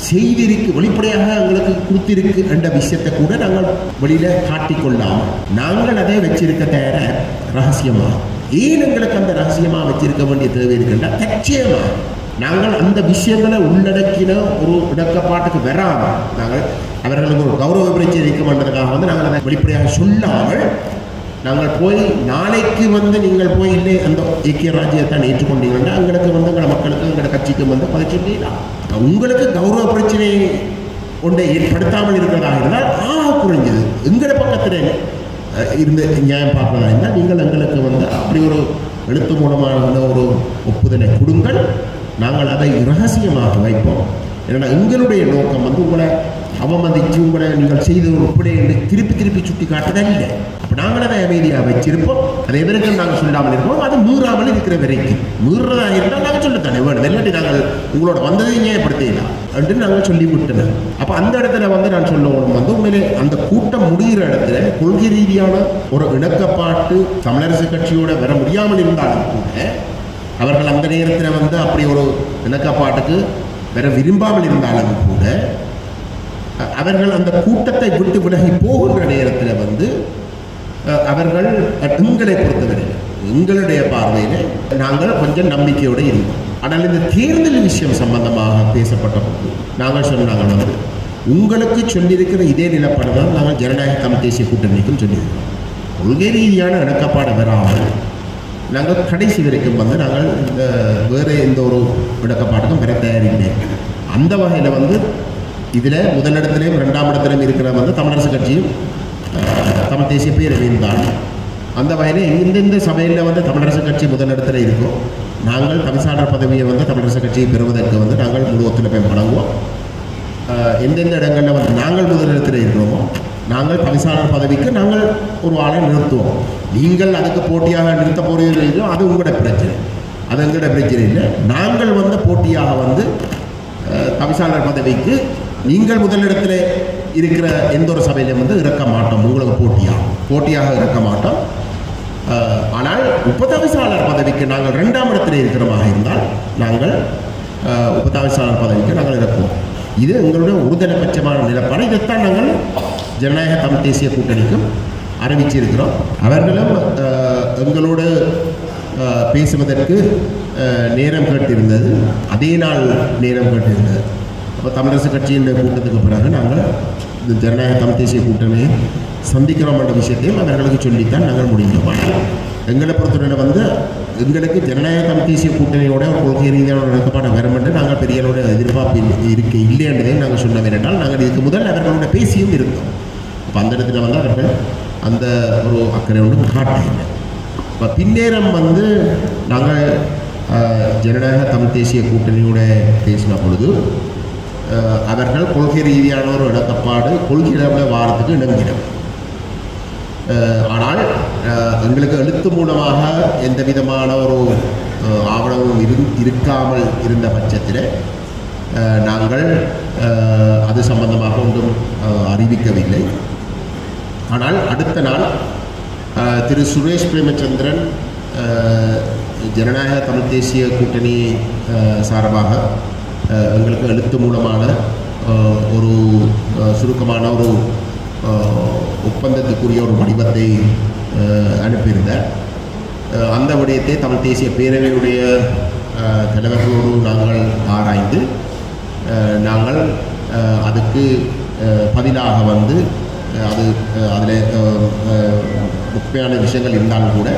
செய்திருக்கு, வெளிப்படையாக எங்களுக்கு கொடுத்திருக்கு என்ற விஷயத்தை கூட நாங்கள் வெளியில் காட்டிக்கொள்ளாமல் நாங்கள் அதை வச்சிருக்க தயார ரகசியமாக. ஏன் எங்களுக்கு அந்த ரகசியமாக வச்சிருக்க வேண்டிய தேவை இருக்கின்ற நிச்சயமாக நாங்கள் அந்த விஷயங்களை உள்ளடக்கின ஒரு இடக்கப்பாட்டுக்கு வராமல் நாங்கள் அவர்களுக்கு ஒரு கௌரவ பிரச்சனை இருக்க மாட்டதுக்காக வந்து நாங்கள் அதை வெளிப்படையாக சொல்லாமல் நாங்கள் போய் நாளைக்கு வந்து நீங்கள் போய் இல்லை அந்த ஐக்கிய ராஜ்யத்தை ஏற்றுக்கொண்டீங்கன்னா எங்களுக்கு வந்து எங்களை மக்களுக்கு எங்களோட கட்சிக்கு வந்து பதவி சொல்லலாம். உங்களுக்கு கௌரவ பிரச்சனை ஒன்றை ஏற்படுத்தாமல் இருக்கிறதாக இருந்தால் குறைஞ்சது எங்களோட பக்கத்தில் இருந்து நியாயம் பார்க்கிறதா இருந்தால் நீங்கள் எங்களுக்கு வந்து அப்படி ஒரு எழுத்து மூலமான ஒரு ஒப்புதலை கொடுங்கள், நாங்கள் அதை இரகசியமாக வைப்போம். ஏன்னா எங்களுடைய நோக்கம் வந்து உங்களை அவமதித்து உங்களை நீங்கள் செய்த ஒரு ஒப்படை என்று திருப்பி சுட்டி காட்டுதல்ல. அப்போ நாங்கள் அதை அமைதியாக வச்சிருப்போம், அதே வரைக்கும் நாங்கள் சொல்லாமல் இருப்போம். அது மீறாமல் இருக்கிற வரைக்கும் மீறதாக இருந்தால் நாங்கள் சொல்லத்தானே வேணும், இல்லாட்டி நாங்கள் உங்களோட வந்ததை நியாயப்படுத்தலாம் என்று நாங்கள் சொல்லி விட்டனர். அப்போ அந்த இடத்துல வந்து நான் சொல்லணும் வந்து உண்மையிலே அந்த கூட்டம் முடிகிற இடத்துல கொள்கை ரீதியான ஒரு இணக்கப்பாட்டு தமிழரசு கட்சியோட வர முடியாமல் இருந்தாலும் கூட அவர்கள் அந்த நேரத்தில் வந்து அப்படி ஒரு இணக்கப்பாட்டுக்கு வர விரும்பாமல் இருந்தாலும் கூட அவர்கள் அந்த கூட்டத்தை விட்டு விலகி போகின்ற நேரத்தில் வந்து அவர்கள் எங்களை பொறுத்தவரை எங்களுடைய பார்வையில் நாங்கள் கொஞ்சம் நம்பிக்கையோடு இருந்தோம். ஆனால் இந்த தேர்தல் விஷயம் சம்பந்தமாக பேசப்பட்ட போது நாங்கள் சொன்னாங்க வந்து உங்களுக்கு சொல்லியிருக்கிற இதே நிலப்பாடு தான் நாங்கள் ஜனநாயக தமிழ் தேசிய கூட்டணிக்கும் சொல்லியிருக்கிறோம். கொள்கை ரீதியான இணக்கப்பாடு வராமல் நாங்கள் கடைசி வரைக்கும் வந்து நாங்கள் இந்த வேறு எந்த ஒரு இணக்கப்பாட்டுக்கும் பெற தயாரில்லை. அந்த வகையில் வந்து இதில் முதலிடத்திலையும் 2ஆம் இடத்திலையும் இருக்கிற வந்து தமிழரசு கட்சியும் தமிழ் தேசிய பேரவையும் தான். அந்த வகையில் எந்தெந்த சபையில் வந்து தமிழரசு கட்சி முதலிடத்தில் இருக்கோம், நாங்கள் தவிசாளர் பதவியை வந்து தமிழரசு கட்சியை பெறுவதற்கு வந்து நாங்கள் முழு ஒத்துழைப்பை வழங்குவோம். எந்தெந்த இடங்களில் வந்து நாங்கள் முதலிடத்தில் இருக்கிறோமோ நாங்கள் தவிசாளர் பதவிக்கு நாங்கள் ஒரு ஆளை நிறுத்துவோம். நீங்கள் அதுக்கு போட்டியாக நிறுத்த போகிறீர்களோ அது உங்களோட பிரச்சனை, அது எங்களோட பிரச்சனை இல்லை. நாங்கள் வந்து போட்டியாக வந்து தவிசாளர் பதவிக்கு நீங்கள் முதலிடத்தில் இருக்கிற எந்த ஒரு சபையிலையும் வந்து இறக்க மாட்டோம், உங்களுக்கு போட்டியாக இறக்க மாட்டோம். ஆனால் உபதவிசாளர் பதவிக்கு நாங்கள் 2ஆம் இடத்தில் இருக்கிறமாக இருந்தால் நாங்கள் உபதவிசாளர் பதவிக்கு நாங்கள் இறக்குவோம். இது எங்களுடைய ஒருதலை பட்சமான நிலப்பாடு. இதைத்தான் நாங்கள் ஜனநாயக தமிழ் தேசிய கூட்டணிக்கும் அறிவிச்சிருக்கிறோம். அவர்களும் எங்களோடு பேசுவதற்கு நேரம் கேட்டிருந்தது, அதே நாள் நேரம் கேட்டிருந்தது. அப்போ தமிழரசு கட்சியின் கூட்டத்துக்கு பிறகு நாங்கள் இந்த ஜனநாயக தமிழ் தேசிய கூட்டணியை சந்திக்கிறோம் என்ற விஷயத்தையும் அவர்களுக்கு சொல்லித்தான் நாங்கள் முடிந்தோம். எங்களை பொறுத்தவரை வந்து எங்களுக்கு ஜனநாயக தமிழ் தேசிய கூட்டணியோட ஒரு கொள்கை ரீதியான இணக்கப்பாடு வரும் என்று நாங்கள் பெரியளோட எதிர்பார்ப்பு இல்லை என்றதையும் நாங்கள் சொன்ன வேண்டால் நாங்கள் இதுக்கு முதல் அவர்களோட பேசியும் இருந்தோம். இப்போ அந்த இடத்துல வந்து அவர்கள் அந்த ஒரு அக்கறை ஒன்று காட்டவில்லை. இப்போ பின்னேரம் வந்து நாங்கள் ஜனநாயக தமிழ் தேசிய கூட்டணியோட பேசின பொழுது அவர்கள் கொள்கை ரீதியான ஒரு இணக்கப்பாடு கொள்கையோட வாரத்துக்கு இணங்கினர். ஆனால் எங்களுக்கு எழுத்து மூலமாக எந்த விதமான ஒரு ஆவணமும் இருக்காமல் இருந்த பட்சத்தில் நாங்கள் அது சம்பந்தமாக ஒன்றும் அறிவிக்கவில்லை. ஆனால் அடுத்த நாள் திரு சுரேஷ் பிரேமச்சந்திரன் ஜனநாயக தமிழ் தேசிய கூட்டணி சார்பாக எங்களுக்கு எழுத்து மூலமான ஒரு சுருக்கமான ஒரு ஒப்பந்தத்துக்குரிய ஒரு வடிவத்தை அனுப்பியிருந்தார். அந்த விடயத்தை தமிழ் தேசிய பேரவையுடைய தலைவர்களோடு நாங்கள் ஆராய்ந்து நாங்கள் அதுக்கு பதிலாக வந்து அதில் முக்கியமான விஷயங்கள் இருந்தாலும் கூட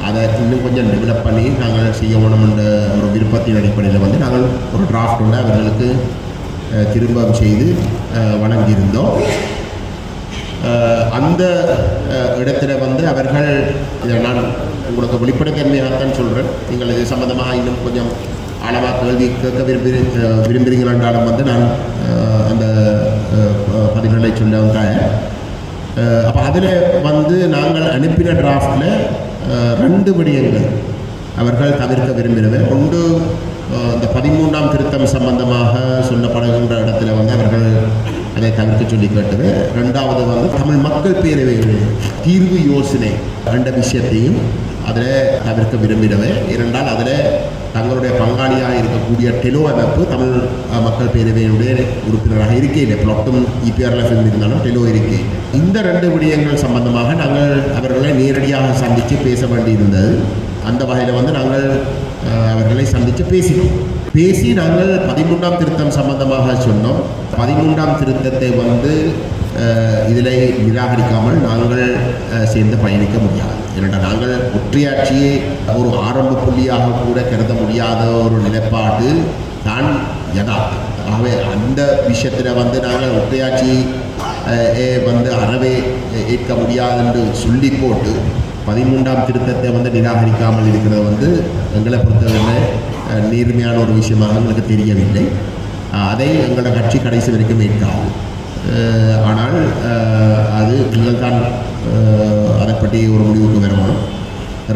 அதை இன்னும் கொஞ்சம் டெவலப் பண்ணி நாங்கள் செய்ய வேணும்ன்ற ஒரு விருப்பத்தின் அடிப்படையில் வந்து நாங்கள் ஒரு டிராஃப்ட் ஒன்று அவர்களுக்கு திரும்ப செய்து வழங்கியிருந்தோம். அந்த இடத்துல வந்து அவர்கள் நான் உங்களுக்கு வெளிப்படைத்தன்மையாகத்தான் சொல்கிறேன், நீங்கள் இது சம்பந்தமாக இன்னும் கொஞ்சம் ஆழமாக கேள்வி கேட்க விரும்புகிறீங்களான்றாலும் வந்து நான் அந்த பதில்களை சொல்ல வந்தாங்க. அப்போ அதில் வந்து நாங்கள் அனுப்பின டிராஃப்டில் 2 விடயங்கள் அவர்கள் தவிர்க்க விரும்பினவை. ஒன்று, இந்த 13ஆம் திருத்தம் சம்பந்தமாக சொல்லப்படுகின்ற இடத்துல வந்து அவர்கள் அதை தவிர்க்க சொல்லி கேட்டது. 2வது வந்து தமிழ் மக்கள் பேரவையுடைய தீர்வு யோசனை என்ற விஷயத்தையும் அதில் தவிர்க்க விரும்பினவை. ஏனென்றால் அதில் தங்களுடைய பங்காளியாக இருக்கக்கூடிய டெலோ அமைப்பு தமிழ் மக்கள் பேரவையினுடைய உறுப்பினராக இருக்கையில் பிளாட்டும் EPRLF இருந்தாலும் டெலோ இருக்கை. இந்த 2 விடயங்கள் சம்பந்தமாக நாங்கள் அவர்களை நேரடியாக சந்தித்து பேச வேண்டியிருந்தது. அந்த வகையில் வந்து நாங்கள் அவர்களை சந்தித்து பேசி நாங்கள் 13ஆம் திருத்தம் சம்பந்தமாக சொன்னோம். 13ஆம் திருத்தத்தை வந்து இதில் நிராகரிக்காமல் நாங்கள் சேர்ந்து பயணிக்க முடியாது. ஏனென்றால் நாங்கள் ஒற்றையாட்சியை ஒரு ஆரம்ப புள்ளியாக கூட கருத முடியாத ஒரு நிலைப்பாடு தான் யதார்த்தம். ஆகவே அந்த விஷயத்தில் வந்து நாங்கள் ஒற்றையாட்சியை வந்து அறவே ஏற்க முடியாது என்று சொல்லி போட்டு 13ஆம் திருத்தத்தை வந்து நிராகரிக்காமல் இருக்கிறது வந்து எங்களை பொறுத்தவரை நேர்மையான ஒரு விஷயமாக எங்களுக்கு தெரியவில்லை. அதை எங்களோட கட்சி கடைசி வரைக்கும் ஏற்காது. ஆனால் அது நீங்கள் தான் அதை பற்றி ஒரு முடிவுக்கு வரணும்.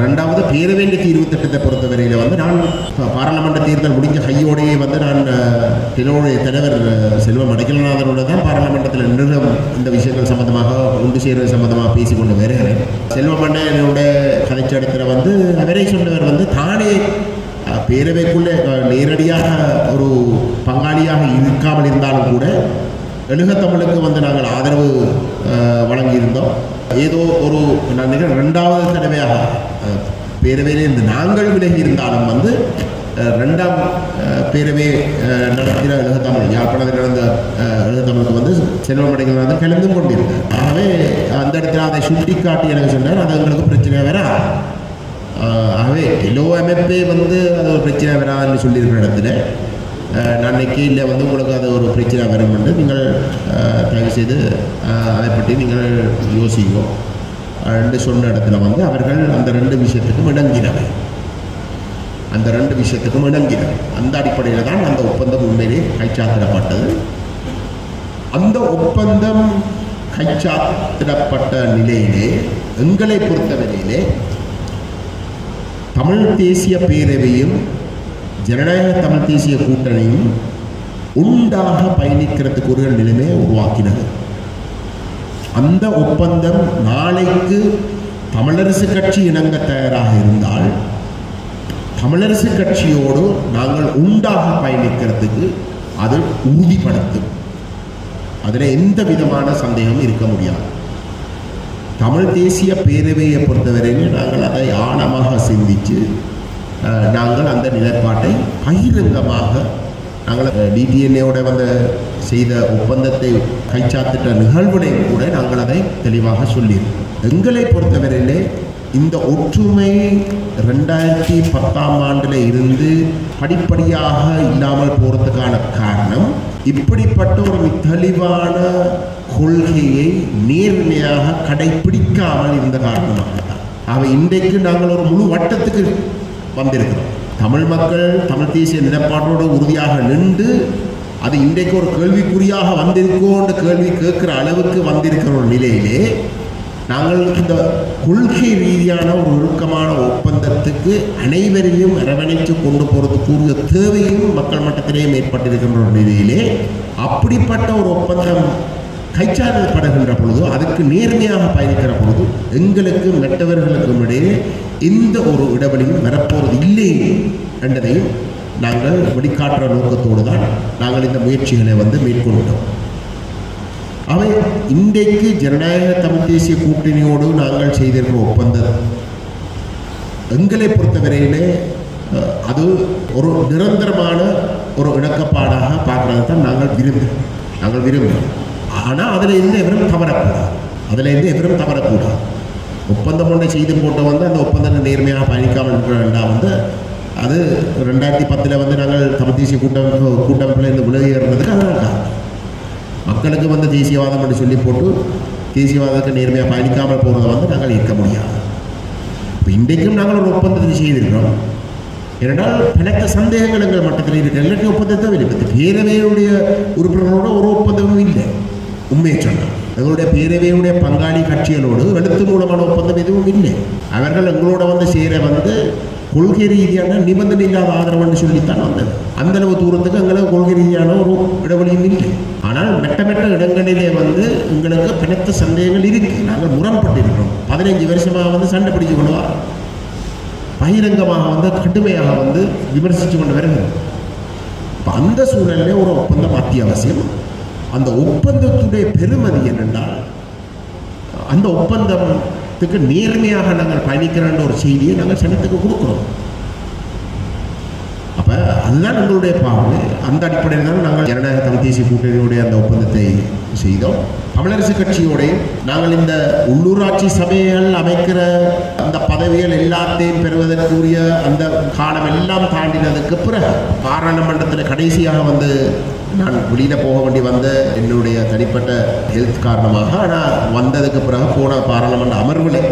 2வது, பேரவையின் தீர்வு திட்டத்தை பொறுத்தவரையில் வந்து நான் பாராளுமன்ற தேர்தல் முடிஞ்ச கையோடையே வந்து நான் என்னுடைய தலைவர் செல்வம் அடைக்கலநாதனோட தான் பாராளுமன்றத்தில் நின்று இந்த விஷயங்கள் சம்பந்தமாக ஒன்று சேர்வது சம்பந்தமாக பேசிக்கொண்டு வருகிறேன். செல்வம் என்னோட கதைச்ச இடத்துல வந்து அவரை சொன்னவர் வந்து தானே பேரவைக்குள்ளே நேரடியாக ஒரு பங்காளியாக இருக்காமல் இருந்தாலும் கூட எழுகத்தமிழுக்கு வந்து நாங்கள் ஆதரவு வழங்கியிருந்தோம். ஏதோ ஒரு நான் 2வது தடவையாக பேரவையிலிருந்து நாங்கள் விலகி இருந்தாலும் வந்து 2ஆம் பேரவை நடத்தின எழுகத்தமிழ் யாழ்ப்பாணத்தில் நடந்த எழுகத்தமிழுக்கு வந்து செல்வம் அடைக்கலநாதன் கலந்தும் கொண்டிருந்தார். ஆகவே அந்த இடத்துல அதை சுட்டி காட்டி எனக்கு சொன்னார், அது எங்களுக்கு பிரச்சனை வேற. ஆகவே எல்லோ அமைப்பே வந்து அது ஒரு பிரச்சனை வராதுன்னு சொல்லியிருக்கிற இடத்துல நான் நினைக்க இல்லை வந்து உங்களுக்கு அது ஒரு பிரச்சனை வரும் என்று நீங்கள் தயவுசெய்து அதை பற்றி நீங்கள் யோசிக்கும் என்று சொன்ன இடத்துல வந்து அவர்கள் அந்த 2 விஷயத்துக்கும் இணங்கினவை. அந்த அடிப்படையில் தான் அந்த ஒப்பந்தம் உண்மையிலே கைச்சாத்திடப்பட்டது. அந்த ஒப்பந்தம் கைச்சாத்திடப்பட்ட நிலையிலே எங்களை பொறுத்தவரையிலே தமிழ் தேசிய பேரவையும் ஜனநாயக தமிழ் தேசிய கூட்டணியும் உண்டாக பயணிக்கிறதுக்கு ஒரு நிலைமையை உருவாக்கினது. அந்த ஒப்பந்தம் நாளைக்கு தமிழரசு கட்சி இணங்க தயாராக இருந்தால் தமிழரசு கட்சியோடு நாங்கள் உண்டாக பயணிக்கிறதுக்கு அது உறுதிப்படுத்தும். அதில் எந்த விதமான சந்தேகமும் இருக்க முடியாது. தமிழ் தேசிய பேரவையை பொறுத்தவரையில் நாங்கள் அதை ஆழமாக சிந்தித்து நாங்கள் அந்த நிலைப்பாட்டை பகிரங்கமாக நாங்கள் DTNAவோட வந்து செய்த ஒப்பந்தத்தை கைச்சாத்திட்ட நிகழ்வுடையும் கூட நாங்கள் அதை தெளிவாக சொல்லியிருக்கோம். எங்களை பொறுத்தவரையிலே இந்த ஒற்றுமை 2010ஆம் ஆண்டில் இருந்து படிப்படியாக இல்லாமல் போகிறதுக்கான காரணம் இப்படிப்பட்ட ஒரு தெளிவான கொள்கையை நேர்மையாக கடைபிடிக்காமல் இருந்த காரணமாக தான். ஆக இன்றைக்கு நாங்கள் ஒரு முழு வட்டத்துக்கு வந்திருக்கிறோம். தமிழ் மக்கள் தமிழ் தேசிய நிலைப்பாட்டோடு உறுதியாக நின்று அது இன்றைக்கு ஒரு கேள்விக்குறியாக வந்திருக்கோன்ற கேள்வி கேட்கிற அளவுக்கு வந்திருக்கிற ஒரு நிலையிலே நாங்கள் இந்த கொள்கை ரீதியான ஒரு ஒழுக்கமான ஒப்பந்தத்துக்கு அனைவரையும் அரவணைத்து கொண்டு போகிறதுக்குரிய தேவையும் மக்கள் மட்டத்திலேயும் ஏற்பட்டிருக்கின்ற ஒரு நிலையிலே அப்படிப்பட்ட ஒரு ஒப்பந்தம் கைச்சாடப்படுகின்ற பொழுது அதுக்கு நேர்மையாக பயணிக்கிற பொழுது எங்களுக்கு மற்றவர்களுக்கும் இடையே எந்த ஒரு இடைவெளியும் வரப்போவது இல்லை என்பதையும் நாங்கள் வெளிக்காட்டுற நோக்கத்தோடு தான் நாங்கள் இந்த முயற்சிகளை மேற்கொண்டோம். அவை இன்றைக்கு ஜனநாயக தமிழ் தேசிய கூட்டணியோடு நாங்கள் செய்திருக்கிற ஒப்பந்தம் எங்களை பொறுத்தவரையிலே அது ஒரு நிரந்தரமான ஒரு இணக்கப்பாடாக பார்க்கறது தான் நாங்கள் விரும்புகிறோம். ஆனால் அதில் இருந்து எவரும் தவறக்கூடாது. ஒப்பந்தம் ஒன்றை செய்து போட்டு அந்த ஒப்பந்தத்தை நேர்மையாக பயணிக்காமல் இருக்கிற அது 2010 நாங்கள் தமிழ் தேசிய கூட்டமைப்பில் இருந்து விலகிறதுக்கு அதனால் காரணம். மக்களுக்கு தேசியவாதம் என்று சொல்லி போட்டு தேசியவாதத்துக்கு நேர்மையாக பயணிக்காமல் போகிறத நாங்கள் ஏற்க முடியாது. இப்போ இன்றைக்கும் நாங்கள் ஒரு ஒப்பந்தத்தை செய்திருக்கிறோம். ஏனென்றால் பலத்த சந்தேகங்கள் எங்கள் மட்டத்தில் இருக்கிற எல்லாத்தையும் ஒப்பந்தத்தை வெளிப்படுத்தி பேரவையுடைய உறுப்பினர்களோட ஒரு ஒப்பந்தமும் இல்லை. உண்மையை சொன்னார், எங்களுடைய பேரவையுடைய பங்காளி கட்சிகளோடு எழுத்து மூலமான ஒப்பந்தம் எதுவும் இல்லை. அவர்கள் எங்களோட சேர கொள்கை ரீதியான நிபந்தனை இல்லாத ஆதரவுன்னு சொல்லித்தான் வந்தது. அந்த அளவு தூரத்துக்கு எங்களுக்கு கொள்கை ரீதியான ஒரு இடைவெளியும் இல்லை. ஆனால் மெட்ட இடங்களிலே எங்களுக்கு பலத்த சந்தேகங்கள் இருக்கு. நாங்கள் முரண்பட்டிருக்கிறோம். 15 வருஷமாக சண்டை பிடிச்சு கொண்டு பகிரங்கமாக கடுமையாக விமர்சித்து கொண்டு வருகிறோம். இப்போ அந்த சூழலிலே ஒரு ஒப்பந்தம் அத்தியாவசியம். அந்த ஒப்பந்தத்துடைய பெருமதி என்னென்றால் அந்த ஒப்பந்தத்துக்கு நேர்மையாக நாங்கள் பயணிக்கிறோன்ற ஒரு செய்தியை நாங்கள் சனத்துக்கு கொடுக்குறோம். அப்போ அதுதான் எங்களுடைய பார்வை. அந்த அடிப்படையில் தான் நாங்கள் ஜனநாயக தமிழ் தேசிய கூட்டணியுடைய அந்த ஒப்பந்தத்தை செய்தோம். தமிழரசு கட்சியோடையும் நாங்கள் இந்த உள்ளூராட்சி சபைகள் அமைக்கிற அந்த பதவிகள் எல்லாத்தையும் பெறுவதற்குரிய அந்த காலம் எல்லாம் தாண்டினதுக்கு பிறகு பாராளுமன்றத்தில் கடைசியாக நான் வெளியில் போக வேண்டி என்னுடைய தனிப்பட்ட ஹெல்த் காரணமாக நான் வந்ததுக்கு பிறகு போன பாராளுமன்ற அமர்வில்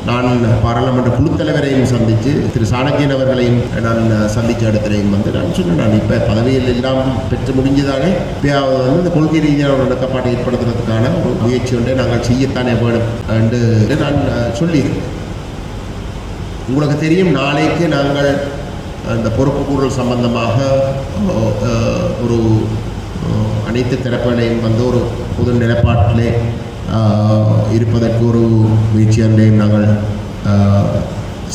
நான் பாராளுமன்ற குழு தலைவரையும் சந்தித்து திரு சாணக்கியன் அவர்களையும் நான் சந்தித்த இடத்துலையும் நான் சொன்னேன், நான் இப்போ பதவியில் எல்லாம் பெற்று முடிஞ்சதாலே இப்போயாவது இந்த கொள்கை ரீதியான ஒரு இணக்கப்பாட்டை ஏற்படுத்துறதுக்கான ஒரு முயற்சி ஒன்றை நாங்கள் செய்யத்தானே வேணும் என்று நான் சொல்லியிருக்கேன். உங்களுக்கு தெரியும், நாளைக்கு நாங்கள் அந்த பொறுப்புக்கூறல் சம்பந்தமாக ஒரு அனைத்து தரப்புகளையும் ஒரு பொது நிலைப்பாட்டிலே இருப்பதற்கு ஒரு முயற்சியையும் நாங்கள்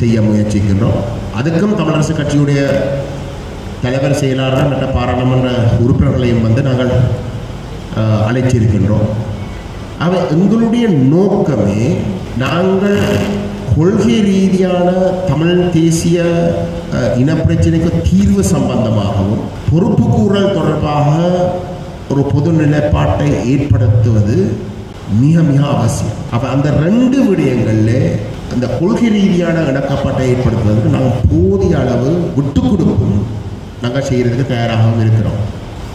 செய்ய முயற்சிக்கின்றோம். அதுக்கும் தமிழரசு கட்சியுடைய தலைவர் செயலாளர் மற்ற பாராளுமன்ற உறுப்பினர்களையும் நாங்கள் அழைச்சிருக்கின்றோம். அவை எங்களுடைய நோக்கமே நாங்கள் கொள்கை ரீதியான தமிழ் தேசிய இனப்பிரச்சனைக்கு தீர்வு சம்பந்தமாகவும் பொறுப்புக்கூறல் தொடர்பாக ஒரு பொது நிலைப்பாட்டை ஏற்படுத்துவது மிக மிக அவசியம். அப்போ அந்த 2 விடயங்களில் அந்த கொள்கை ரீதியான இணக்கப்பாட்டை ஏற்படுத்துவதற்கு நாங்கள் போதிய அளவு விட்டு கொடுக்கும் நாங்கள் செய்கிறதுக்கு தயாராகவும் இருக்கிறோம்.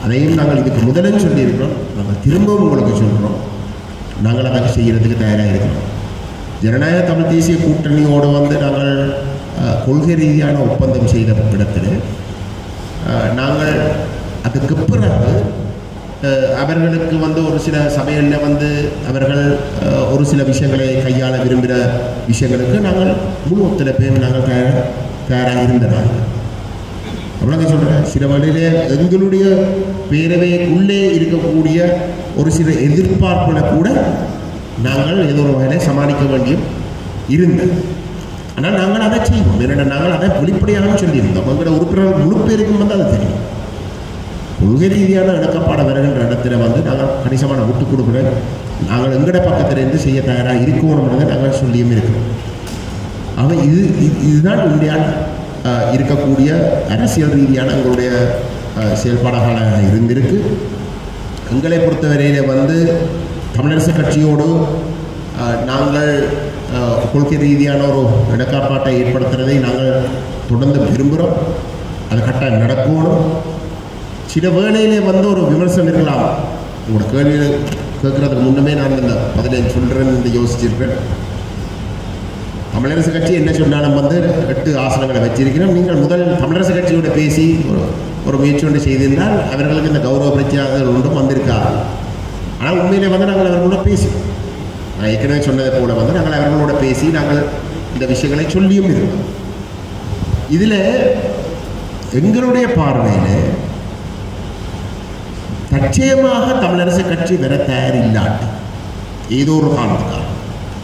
அதையும் நாங்கள் இதுக்கு முதலும் சொல்லியிருக்கிறோம், நாங்கள் திரும்பவும் உங்களுக்கு சொல்கிறோம், நாங்கள் அதை செய்கிறதுக்கு தயாராக இருக்கிறோம். ஜனநாயக தமிழ் தேசிய கூட்டணியோடு நாங்கள் கொள்கை ரீதியான ஒப்பந்தம் செய்த இடத்துல நாங்கள் அதுக்கு பிறகு அவர்களுக்கு ஒரு சில சபைகளில் அவர்கள் ஒரு சில விஷயங்களை கையாள விரும்புகிற விஷயங்களுக்கு நாங்கள் முழு ஒத்துழைப்பையும் நாங்கள் தயாராக இருந்தனாங்க. அவ்வளோங்க சொல்கிறேன். சில வழியிலே எங்களுடைய பேரவைக்குள்ளே இருக்கக்கூடிய ஒரு சில எதிர்பார்ப்புகளை கூட நாங்கள் ஏதோ ஒரு வகையில் சமாளிக்க வேண்டியும் இருந்தது. ஆனால் நாங்கள் அதை செய்வோம். ஏன்னா நாங்கள் அதை வெளிப்படையாக சொல்லியிருந்தோம். எங்களோட உறுப்பினர்கள் முழு பேருக்கும் அது தெரியும். கொள்கை ரீதியான இணக்கப்பாட வருகின்ற இடத்துல நாங்கள் கணிசமான விட்டு கொடுக்குறோம். நாங்கள் எங்கட பக்கத்திலிருந்து செய்ய தயாராக இருக்கணும்ன்றதை நாங்கள் சொல்லியும் இருக்கிறோம். ஆனால் இதுதான் இந்தியாவில் இருக்கக்கூடிய அரசியல் ரீதியான எங்களுடைய செயல்பாடுகளாக இருந்திருக்கு. எங்களை பொறுத்தவரையில் தமிழரசு கட்சியோடு நாங்கள் கொள்கை ரீதியான ஒரு இணக்கப்பாட்டை ஏற்படுத்துறதை நாங்கள் தொடர்ந்து விரும்புகிறோம். அது கட்டாயம் நடக்கணும். சில வேளையிலே ஒரு விமர்சனம் இருக்கலாம். உங்களோட கேள்வி கேட்குறதுக்கு முன்னமே நான் இந்த 15 சொல்கிறேன்னு யோசிச்சிருப்பேன். தமிழரசு கட்சி என்ன சொன்னாலும் 8 ஆசனங்களை வச்சிருக்கிறோம். நீங்கள் முதல் தமிழரசு கட்சியோட பேசி ஒரு முயற்சி ஒன்று செய்திருந்தால் அவர்களுக்கு இந்த கௌரவ பிரச்சனைகள் ஒன்றும் வந்திருக்காது. ஆனால் உண்மையிலே நாங்கள் அவர்களோட பேசி, நான் ஏற்கனவே சொன்னதை போல நாங்கள் அவர்களோட பேசி நாங்கள் இந்த விஷயங்களை சொல்லியும் இருக்கோம். இதில் எங்களுடைய பார்வையில் தற்சயமாக தமிழரசு கட்சி வர தயாரில்லாட்டி ஏதோ ஒரு காரணத்துக்காக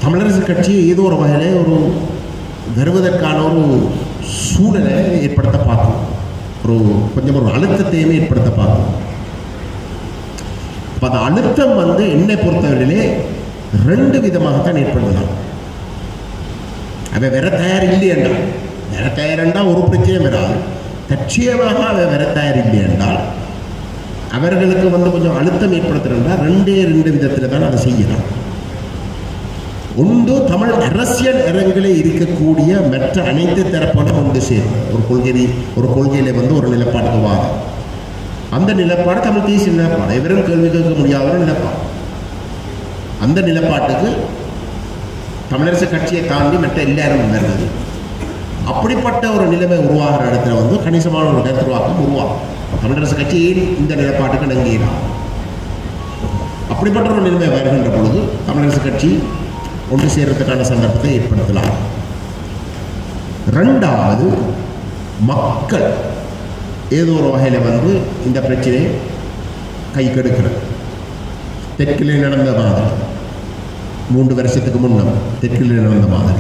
தமிழரசு கட்சியை ஏதோ ஒரு வகையிலே ஒரு வருவதற்கான ஒரு சூழலை ஏற்படுத்த பார்க்கும், கொஞ்சம் ஒரு அழுத்தத்தையுமே ஏற்படுத்த பார்க்கும். அப்போ அந்த அழுத்தம் என்னை பொறுத்தவரையிலே 2 விதமாகத்தான் ஏற்படுத்தலாம். அவன் வேற தயார் இல்லையென்றால், வேற தயாரென்றால் ஒரு பிரச்சனையும் வராது. தற்சயமாக அவன் வேற தயார் இல்லை என்றால் அவர்களுக்கு கொஞ்சம் அழுத்தம் ஏற்படுத்துறா 2 விதத்தில் தான் அதை செய்யலாம். ஒன்று, தமிழ் அரசியல் அரங்கிலே இருக்கக்கூடிய மற்ற அனைத்து தரப்புகளும் ஒன்று சேரும். ஒரு கொள்கையில ஒரு நிலைப்பாட்டுக்கு வாதம். அந்த நிலைப்பாடு தமிழ் தேசிய நிலைப்பாடு, எவரும் கேள்வி கேட்க முடியாத ஒரு நிலைப்பாடு. அந்த நிலைப்பாட்டுக்கு தமிழரசு கட்சியை தாண்டி மற்ற எல்லாரும் வருது. அப்படிப்பட்ட ஒரு நிலைமை உருவாகிற இடத்துல கணிசமான ஒரு கருத்துருவாக்கம் உருவாகும். தமிழரசு கட்சியில் இந்த நிலைப்பாட்டுக்கு நங்கீராம். அப்படிப்பட்ட ஒரு நிலைமை வருகின்ற பொழுது தமிழரசு கட்சி ஒன்று சேர்றதுக்கான சந்தர்ப்பத்தை ஏற்படுத்தலாம். 2வது, மக்கள் ஏதோ ஒரு வகையில் இந்த பிரச்சனையை கை கெடுக்கிறது. தெற்கிலே நடந்த மாதிரி 3 வருஷத்துக்கு முன்னம் தெற்கிலே நடந்த மாதிரி.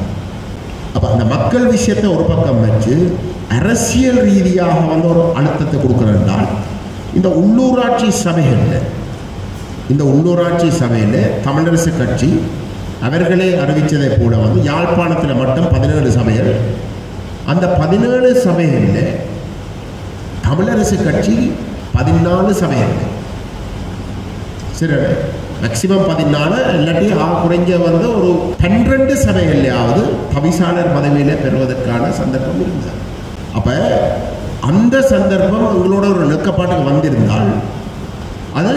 அப்போ அந்த மக்கள் விஷயத்தை ஒரு பக்கம் வச்சு அரசியல் ரீதியாக ஒரு அழுத்தத்தை கொடுக்குறதால் இந்த உள்ளூராட்சி சபையில் தமிழரசு கட்சி அவர்களே அறிவித்ததை போல யாழ்ப்பாணத்தில் மட்டும் 17 சபைகள். அந்த 17 சபைகளில் தமிழரசு கட்சி 14 சபைகள். சரி, மேக்சிமம் 14, இல்லாட்டி குறைஞ்ச ஒரு 12 சபைகள்லையாவது தவிசாளர் பதவியில் பெறுவதற்கான சந்தர்ப்பம் இருந்தது. அப்போ அந்த சந்தர்ப்பம் உங்களோட ஒரு நெருக்கப்பாட்டுக்கு வந்திருந்தால் அது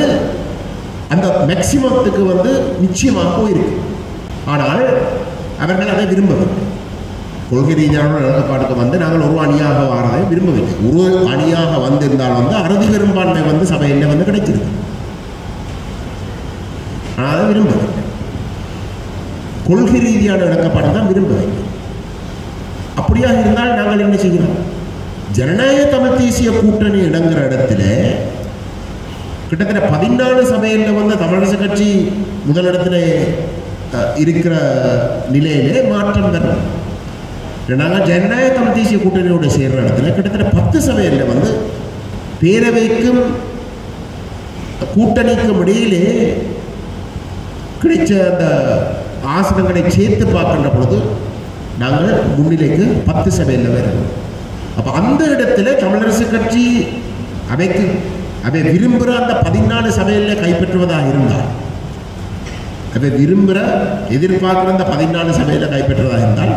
அந்த மேக்சிமத்துக்கு நிச்சயமாக போயிருக்கு. ஆனால் அவர்கள் அதை விரும்பவில்லை. கொள்கை ரீதியான நெருக்கப்பாட்டுக்கு நாங்கள் ஒரு அணியாக வாரதை விரும்பவில்லை. ஒரு அணியாக வந்திருந்தால் அறுதி பெரும்பான்மை சபையில் கிடைச்சிருக்கு. ஆனால் அதை விரும்பவில்லை. கொள்கை ரீதியான நெருக்கப்பாடு தான் விரும்பவில்லை. அப்படியாக இருந்தால் நாங்கள் என்ன செய்கிறோம்? ஜனநாயக தமிழ் தேசிய கூட்டணி இடங்கிற இடத்துல கிட்டத்தட்ட 14 சபையில் தமிழரசு கட்சி முதலிடத்தில் இருக்கிற நிலையிலே மாற்றம் வரும். நாங்கள் ஜனநாயக தமிழ் தேசிய கூட்டணியோடு சேர்ற இடத்துல கிட்டத்தட்ட 10 சபையில் பேரவைக்கும் கூட்டணிக்கும் இடையிலே கிடைச்ச அந்த ஆசனங்களை சேர்த்து பார்க்கின்ற பொழுது நாங்கள் முன்னிலைக்கு 10 சபையில் வருவோம். அப்போ அந்த இடத்துல தமிழரசு கட்சி அவை விரும்புகிற அந்த 14 சபையில் கைப்பற்றுவதாக இருந்தால், அவை எதிர்பார்க்குற அந்த 14 சபையில் கைப்பற்றுவதாக இருந்தால்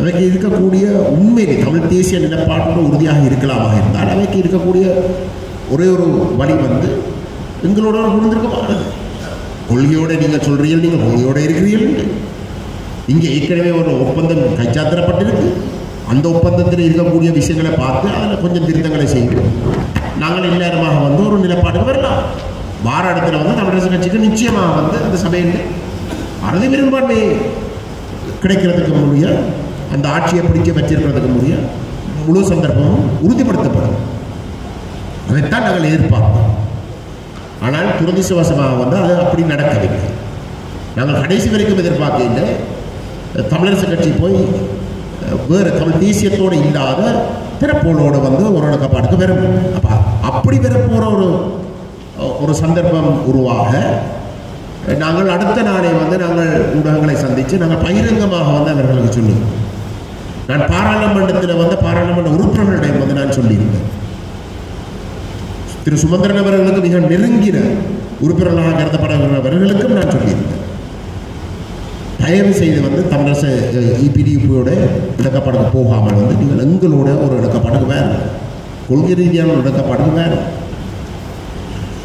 அவைக்கு இருக்கக்கூடிய உண்மையிலே தமிழ் தேசிய நிலைப்பாட்டோடு உறுதியாக இருக்கலாமாக இருந்தால் அவைக்கு இருக்கக்கூடிய ஒரே ஒரு வழி எங்களோட புரிந்திருக்கமானது. கொள்கையோடு நீங்கள் சொல்கிறீர்கள், நீங்கள் கொள்கையோடு இருக்கிறீர்கள். இங்கே ஏற்கனவே ஒரு ஒப்பந்தம் கைச்சாத்திரப்பட்டிருக்கு. அந்த ஒப்பந்தத்தில் இருக்கக்கூடிய விஷயங்களை பார்த்து அதில் கொஞ்சம் திருத்தங்களை செய்வோம். நாங்கள் எல்லாருமாக ஒரு நிலைப்பாட்டுக்கு வரலாம். வார இடத்துல தமிழரசு கட்சிக்கு நிச்சயமாக அந்த சபையில் அறுதி பெரும்பான்மை கிடைக்கிறதுக்கு முடியும், அந்த ஆட்சியை பிடிக்க வச்சிருக்கிறதுக்கு முடியும், முழு சந்தர்ப்பமும் உறுதிப்படுத்தப்படும். அதைத்தான் நாங்கள் எதிர்பார்ப்போம். ஆனால் துரதிர்ஷ்டவசமாக அது அப்படி நடக்கவில்லை. நாங்கள் கடைசி வரைக்கும் எதிர்பார்க்கவில்லை. தமிழரசு கட்சி போய் வேறு தமிழ் தேசியத்தோடு இல்லாத பிறப்போலோடு ஒரு இணக்கப்பாட்டுக்கு வரும். அப்போ அப்படி வரப்போகிற ஒரு சந்தர்ப்பம் உருவாக நாங்கள் அடுத்த நாளை நாங்கள் ஊடகங்களை சந்தித்து நாங்கள் பகிரங்கமாக அவர்களுக்கு சொல்லுவோம். நான் பாராளுமன்றத்தில் பாராளுமன்ற உறுப்பினர்களிடம் நான் சொல்லியிருந்தேன். திரு சுமந்திரன் அவர்களுக்கு மிக நெருங்கின உறுப்பினர்களாக கருதப்படுகிறவர்களுக்கும் நான் சொல்லியிருந்தேன். தயவு செய்து தமிழரசு இபிடியோட இணக்கப்பாட்டுக்கு போகாமல் நீங்கள் எங்களோட ஒரு இணக்கப்பாட்டுக்கு வேறு, கொள்கை ரீதியான ஒரு இணக்கப்பாட்டுக்கு வேறு.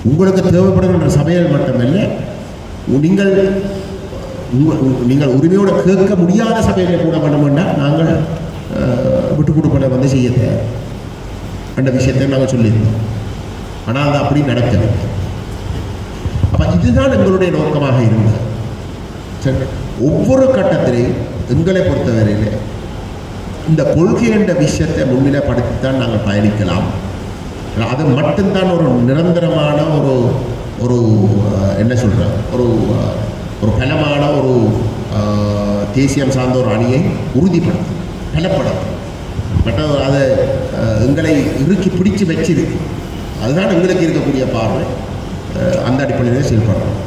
உங்களுக்கு தேவைப்படுகின்ற சபைகள் மட்டுமல்ல, நீங்கள் உரிமையோடு கேட்க முடியாத சபைகளை கூட வேண்டுமென்றால் நாங்கள் விட்டு கொடுப்பதை செய்ய தேவை. அந்த விஷயத்தை நாங்கள் சொல்லியிருந்தோம். ஆனால் அது அப்படி நடக்கவில்லை. அப்போ இதுதான் எங்களுடைய நோக்கமாக இருந்தது. சரி, ஒவ்வொரு கட்டத்திலையும் எங்களை பொறுத்தவரையில் இந்த கொள்கை என்ற விஷயத்தை முன்னிலைப்படுத்தித்தான் நாங்கள் பயணிக்கலாம். அது மட்டும்தான் ஒரு நிரந்தரமான ஒரு என்ன சொல்கிறோம், ஒரு ஒரு பலமான ஒரு தேசியம் சார்ந்த ஒரு அணியை உறுதிப்படுத்தும், பலப்படுத்தும். பட் அதை எங்களை இறுக்கி பிடிச்சு வச்சிருக்கு. அதுதான் எங்களுக்கு இருக்கக்கூடிய பார்வை. அந்த அடிப்படையில் செயல்படுறோம்.